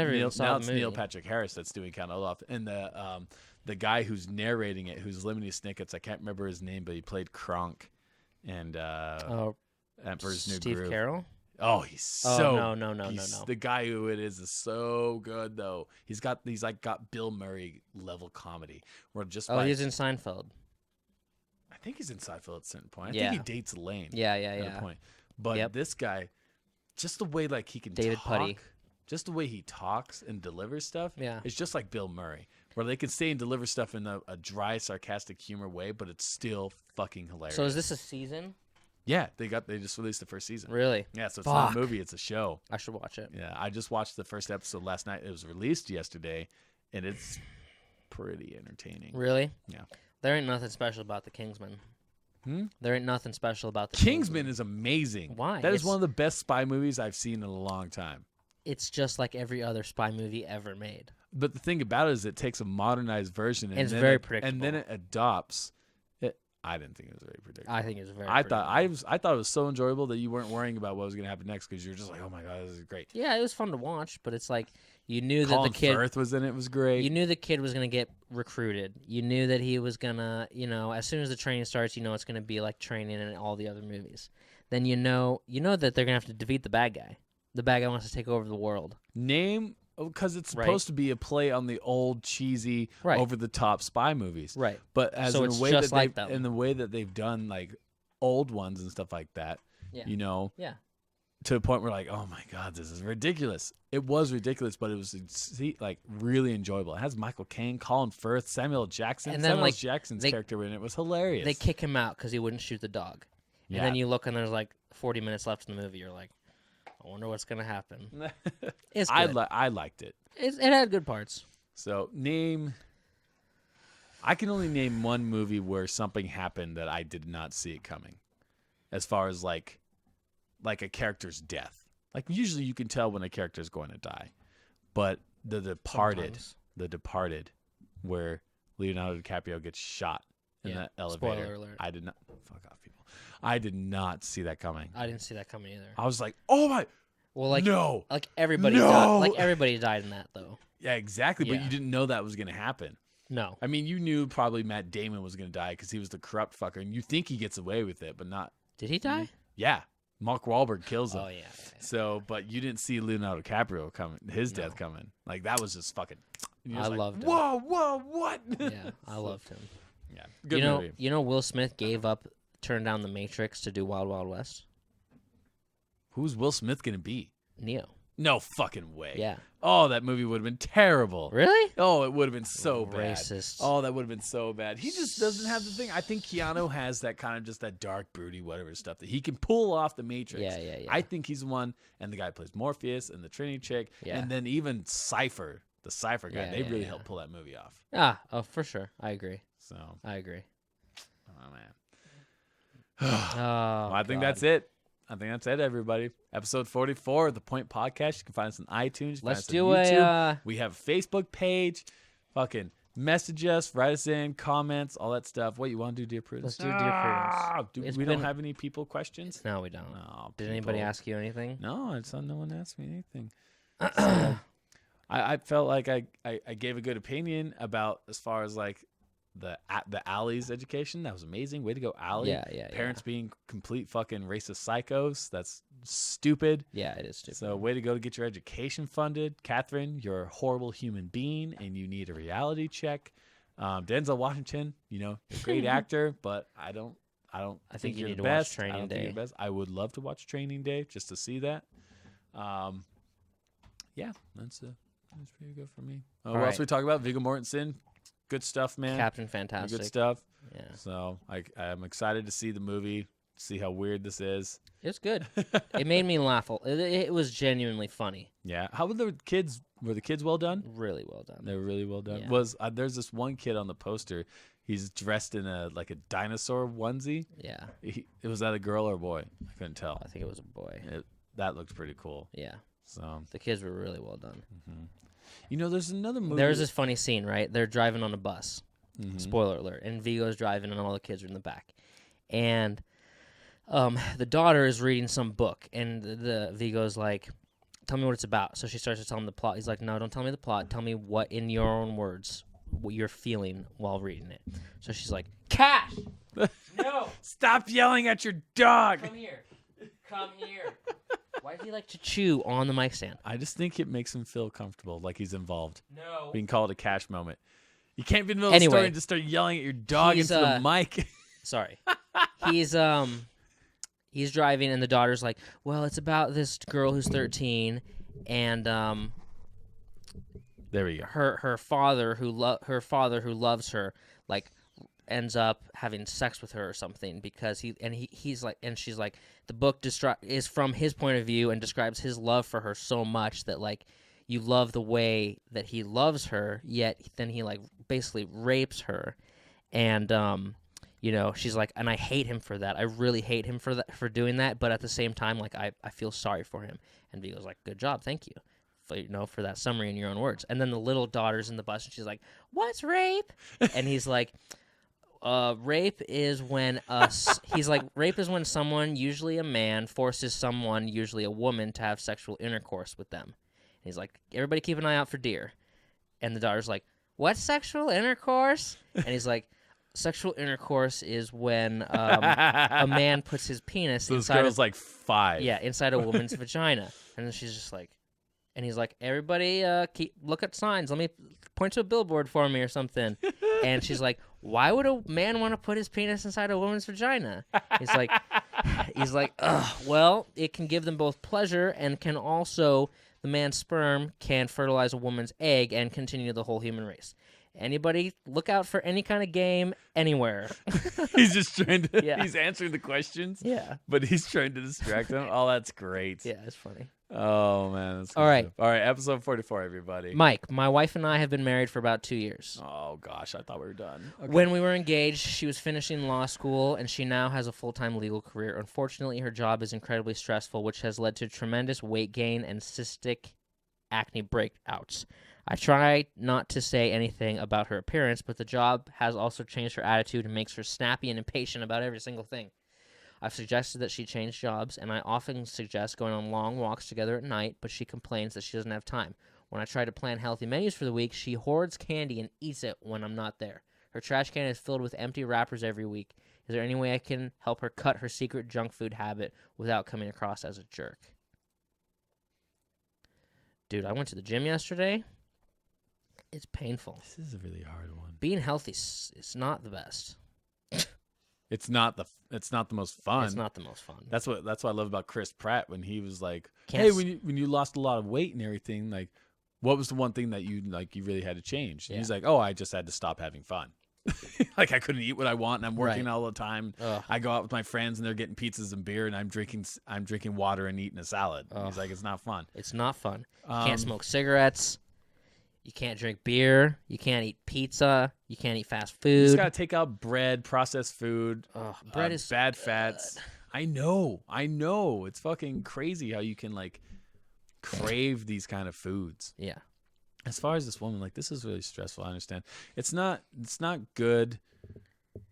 S1: Neil Patrick Harris that's doing Count Olaf. And the guy who's narrating it, who's Lemony Snickets, I can't remember his name, but he played Kronk and Emperor's New Groove.
S2: Steve Carell?
S1: Oh, he's
S2: no.
S1: The guy who it is so good though. He's got Bill Murray level comedy. Where just
S2: he's in Seinfeld.
S1: I think he's in Seinfeld at a certain point. I
S2: Yeah.
S1: think he dates Elaine.
S2: Yeah.
S1: At a point. But this guy, just the way like he can
S2: David
S1: talk,
S2: Putty.
S1: just the way he talks and delivers stuff.
S2: Yeah.
S1: It's just like Bill Murray, where they can say and deliver stuff in a dry, sarcastic humor way, but it's still fucking hilarious.
S2: So is this a season?
S1: Yeah, they just released the first season.
S2: Really?
S1: Yeah, so it's not a movie, it's a show.
S2: I should watch it.
S1: Yeah, I just watched the first episode last night. It was released yesterday, and it's pretty entertaining.
S2: Really?
S1: Yeah.
S2: There ain't nothing special about the Kingsman. There ain't nothing special about the
S1: Kingsman is amazing.
S2: Why?
S1: That is one of the best spy movies I've seen in a long time.
S2: It's just like every other spy movie ever made.
S1: But the thing about it is it takes a modernized version and
S2: it's very predictable.
S1: And then it adopts it. I didn't think it was very predictable.
S2: I think it was very
S1: predictable. I thought it was so enjoyable that you weren't worrying about what was going to happen next because you were just like, "Oh my god, this is great."
S2: Yeah, it was fun to watch, but it's like you knew
S1: Colin
S2: that the kid
S1: Firth was in it, was great.
S2: You knew the kid was going to get recruited. You knew that he was going to, as soon as the training starts, it's going to be like training in all the other movies. Then you know that they're going to have to defeat the bad guy. The bad guy wants to take over the world.
S1: Because it's supposed to be a play on the old cheesy, over-the-top spy movies,
S2: right?
S1: But in the way that they've done like old ones and stuff like that, to a point where like, oh my god, this is ridiculous. It was ridiculous, but it was like really enjoyable. It has Michael Caine, Colin Firth, Samuel L. Jackson.
S2: And then
S1: Samuel L. Jackson's character in it was hilarious.
S2: They kick him out because he wouldn't shoot the dog. Yeah. And then you look and there's like 40 minutes left in the movie. You're like, I wonder what's gonna happen. It's good.
S1: I liked it.
S2: It had good parts.
S1: So I can only name one movie where something happened that I did not see it coming. As far as like a character's death. Like usually you can tell when a character is going to die. But The Departed, where Leonardo DiCaprio gets shot in that elevator.
S2: Spoiler alert.
S1: I did not fuck off, people. I did not see that coming.
S2: I didn't see that coming either.
S1: I was like, oh my.
S2: Well, like
S1: no,
S2: like everybody died. Like everybody died in that though.
S1: Yeah, exactly. But you didn't know that was going to happen.
S2: No.
S1: I mean, you knew probably Matt Damon was going to die because he was the corrupt fucker, and you think he gets away with it, but not.
S2: Did he die?
S1: Yeah. Mark Wahlberg kills him.
S2: Oh, yeah.
S1: So, but you didn't see Leonardo DiCaprio coming, his death coming. Like, that was just fucking.
S2: I loved him.
S1: Whoa, what?
S2: Yeah, I loved him.
S1: Yeah. Good movie.
S2: You know, Will Smith turned down The Matrix to do Wild Wild West?
S1: Who's Will Smith going to be?
S2: Neo.
S1: No fucking way.
S2: Yeah.
S1: Oh, that movie would have been terrible.
S2: Really?
S1: Oh, it would have been so bad.
S2: Racist.
S1: Oh, that would have been so bad. He just doesn't have the thing. I think Keanu has that kind of just that dark, broody, whatever stuff that he can pull off the Matrix.
S2: Yeah.
S1: I think he's the one, and the guy who plays Morpheus and the Trinity chick, and then even Cypher, the Cypher guy, they really helped pull that movie off.
S2: Oh, for sure. I agree.
S1: So.
S2: I agree.
S1: Oh, man.
S2: Well,
S1: I think that's it. Everybody. Episode 44 of the Point Podcast. You can find us on iTunes.
S2: Let's
S1: do YouTube. We have a Facebook page. Fucking message us, write us in, comments, all that stuff. What you want to do, dear Prudence?
S2: Let's do Dear Prudence.
S1: We don't have any people questions?
S2: No, we don't.
S1: Oh,
S2: Did anybody ask you anything?
S1: No, I saw no one ask me anything. So, I felt like I gave a good opinion about as far as like the Allie's education. That was amazing. Way to go, Allie.
S2: Yeah.
S1: Parents being complete fucking racist psychos. That's stupid.
S2: Yeah, it is stupid.
S1: So way to go to get your education funded. Catherine, you're a horrible human being and you need a reality check. Denzel Washington, a great actor, but I think
S2: you
S1: you're
S2: need
S1: the
S2: to watch
S1: best.
S2: Training
S1: I don't think you're
S2: Day.
S1: the best. I would love to watch Training Day just to see that. Yeah, that's pretty good for me. What else we talk about? Viggo Mortensen, good stuff, man.
S2: Captain Fantastic,
S1: good stuff.
S2: Yeah.
S1: So I'm excited to see the movie, see how weird this is.
S2: It's good. It made me laugh. It was genuinely funny.
S1: Yeah. How were the kids? Were the kids well done?
S2: Really well done.
S1: They were really well done.
S2: Yeah.
S1: There's this one kid on the poster. He's dressed in a dinosaur onesie.
S2: Yeah.
S1: Was that a girl or a boy? I couldn't tell.
S2: I think it was a boy.
S1: That looked pretty cool.
S2: Yeah.
S1: So
S2: the kids were really well done.
S1: Mm-hmm. There's another movie.
S2: There's this funny scene, right? They're driving on a bus.
S1: Mm-hmm.
S2: Spoiler alert. And Vigo's driving, and all the kids are in the back. And the daughter is reading some book, and the Vigo's like, "Tell me what it's about." So she starts to tell him the plot. He's like, "No, don't tell me the plot. Tell me what, in your own words, what you're feeling while reading it." So she's like, "Cash! No!
S1: Stop yelling at your dog!
S2: Come here. Come here." Why does he like to chew on the mic stand?
S1: I just think it makes him feel comfortable, like he's involved.
S2: No.
S1: Being called a cash moment. You can't be in the middle of the story and just start yelling at your dog into the mic.
S2: Sorry. He's driving, and the daughter's like, "Well, it's about this girl who's 13, and
S1: there we go.
S2: Her father who loves her, like, ends up having sex with her or something because he's like, and she's like, the book is from his point of view and describes his love for her so much that, like, you love the way that he loves her, yet then he, like, basically rapes her, and she's like, and I hate him for that. I really hate him for doing that, but at the same time, like, I feel sorry for him." And Vigo's like, "Good job, thank you for that summary in your own words." And then the little daughter's in the bus, and she's like, "What's rape?" And he's like, rape is when rape is when someone, usually a man, forces someone, usually a woman, to have sexual intercourse with them." And he's like, "Everybody keep an eye out for deer." And the daughter's like, "What's sexual intercourse?" And he's like, "Sexual intercourse is when a man puts his penis inside." This
S1: girl's like 5.
S2: Yeah, inside a woman's vagina. And then she's just like, and he's like, "Everybody, look at signs. Let me point to a billboard for me or something." And she's like, "Why would a man want to put his penis inside a woman's vagina?" He's like, "Ugh, well, it can give them both pleasure, and can also, the man's sperm can fertilize a woman's egg and continue the whole human race. Anybody look out for any kind of game anywhere."
S1: He's just trying to,
S2: Yeah.
S1: He's answering the questions.
S2: Yeah.
S1: But he's trying to distract them. Oh, that's great.
S2: Yeah, it's funny.
S1: Oh, man. That's
S2: All right.
S1: All right, episode 44, everybody.
S2: Mike, my wife and I have been married for about 2 years.
S1: Oh, gosh, I thought we were done. Okay.
S2: When we were engaged, she was finishing law school, and she now has a full-time legal career. Unfortunately, her job is incredibly stressful, which has led to tremendous weight gain and cystic acne breakouts. I try not to say anything about her appearance, but the job has also changed her attitude and makes her snappy and impatient about every single thing. I've suggested that she change jobs, and I often suggest going on long walks together at night, but she complains that she doesn't have time. When I try to plan healthy menus for the week, she hoards candy and eats it when I'm not there. Her trash can is filled with empty wrappers every week. Is there any way I can help her cut her secret junk food habit without coming across as a jerk? Dude, I went to the gym yesterday. It's painful.
S1: This is a really hard one.
S2: Being healthy is not the best.
S1: It's not the most fun.
S2: It's not the most fun.
S1: That's what I love about Chris Pratt when he was like, "Hey, when you lost a lot of weight and everything, like, what was the one thing that you really had to change?" And he's like, "Oh, I just had to stop having fun. Like, I couldn't eat what I want, and I'm working all the time.
S2: Ugh.
S1: I go out with my friends and they're getting pizzas and beer, and I'm drinking water and eating a salad." And he's like, "It's not fun.
S2: It's not fun. You can't smoke cigarettes. You can't drink beer. You can't eat pizza. You can't eat fast food.
S1: You just gotta take out bread, processed food.
S2: Bread is
S1: bad fats. I know. It's fucking crazy how you can, like, crave these kind of foods.
S2: Yeah.
S1: As far as this woman, like, this is really stressful. I understand. It's not good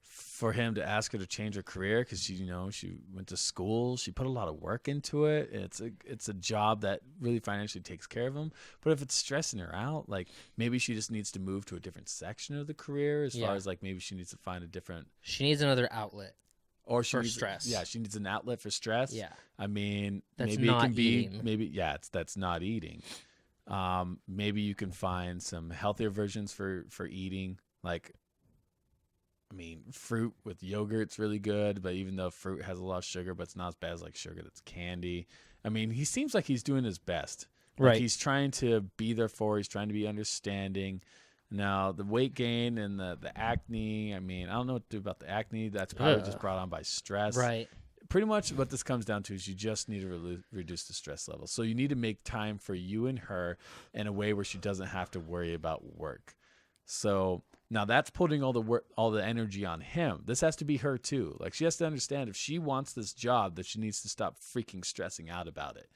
S1: for him to ask her to change her career because she went to school. She put a lot of work into it. It's a job that really financially takes care of him. But if it's stressing her out, like, maybe she just needs to move to a different section of the career. As far as, like, maybe she needs to find a different.
S2: She needs another outlet.
S1: Or
S2: for stress.
S1: Yeah, she needs an outlet for stress.
S2: Yeah.
S1: I mean,
S2: that's
S1: maybe
S2: not
S1: it can be
S2: eating.
S1: that's not eating. Maybe you can find some healthier versions for eating. Like, I mean, fruit with yogurt's really good, but even though fruit has a lot of sugar, but it's not as bad as like sugar that's candy. I mean, he seems like he's doing his best. Like,
S2: Right.
S1: he's trying to be there for her. He's trying to be understanding. Now, the weight gain and the acne, I mean, I don't know what to do about the acne. That's probably just brought on by stress.
S2: Right.
S1: Pretty much what this comes down to is you just need to reduce the stress level. So you need to make time for you and her in a way where she doesn't have to worry about work. So now that's putting all the energy on him. This has to be her too. Like, she has to understand if she wants this job, that she needs to stop freaking stressing out about it.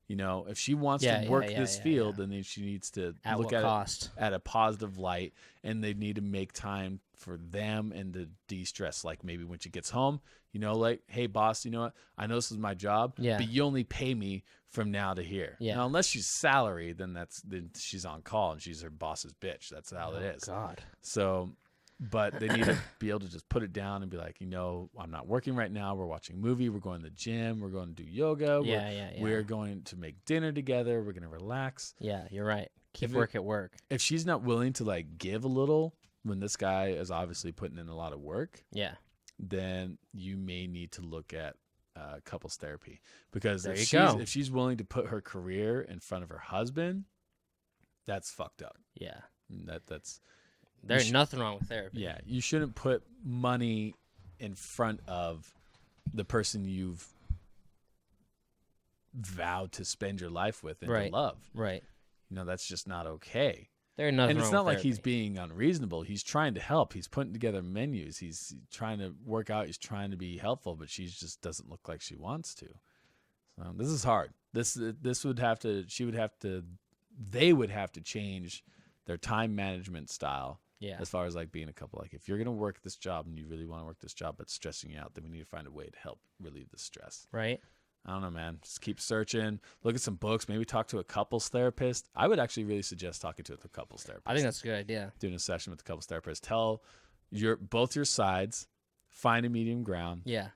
S1: You know, if she wants to work this field, then she needs to look at it at a positive light, and they need to make time for them and to de-stress. Like, maybe when she gets home, you know, like, hey, boss, you know what? I know this is my job, but you only pay me from now to here.
S2: Yeah.
S1: Now, unless she's salary, then she's on call and she's her boss's bitch. That's how it is.
S2: God.
S1: So, but they need to be able to just put it down and be like, you know, I'm not working right now. We're watching a movie. We're going to the gym. We're going to do yoga. We're going to make dinner together. We're going to relax.
S2: Yeah, you're right. Keep work at work.
S1: If she's not willing to like give a little when this guy is obviously putting in a lot of work, then you may need to look at couples therapy, because if she's willing to put her career in front of her husband, that's fucked up.
S2: Yeah.
S1: There's
S2: nothing wrong with therapy.
S1: Yeah, you shouldn't put money in front of the person you've vowed to spend your life with and to love.
S2: Right.
S1: You know, that's just not okay.
S2: There's nothing wrong with therapy.
S1: And it's not like he's being unreasonable. He's trying to help. He's putting together menus. He's trying to work out. He's trying to be helpful, but she just doesn't look like she wants to. So this is hard. They would have to change their time management style.
S2: Yeah.
S1: As far as like being a couple, like if you're going to work this job and you really want to work this job, but it's stressing you out, then we need to find a way to help relieve the stress.
S2: Right.
S1: I don't know, man. Just keep searching. Look at some books. Maybe talk to a couples therapist. I would actually really suggest talking to a couples therapist.
S2: I think that's a good idea.
S1: Doing a session with the couples therapist. Tell both your sides, find a medium ground.
S2: Yeah.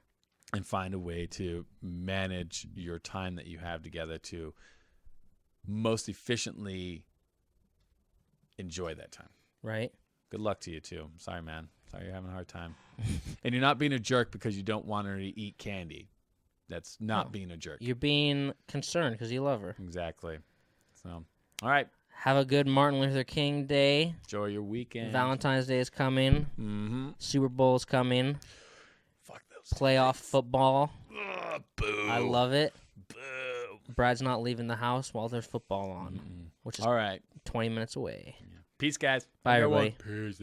S1: And find a way to manage your time that you have together to most efficiently enjoy that time.
S2: Right.
S1: Good luck to you, too. I'm sorry, man. Sorry you're having a hard time. And you're not being a jerk because you don't want her to eat candy. That's not being a jerk.
S2: You're being concerned because you love her.
S1: Exactly. So, all right.
S2: Have a good Martin Luther King Day.
S1: Enjoy your weekend.
S2: Valentine's Day is coming.
S1: Mm-hmm.
S2: Super Bowl is coming.
S1: Fuck those
S2: Playoff
S1: things.
S2: Football.
S1: Boo.
S2: I love it.
S1: Boo.
S2: Brad's not leaving the house while there's football on, which is
S1: all right.
S2: 20 minutes away.
S1: Peace, guys.
S2: Bye, everybody.
S1: Peace.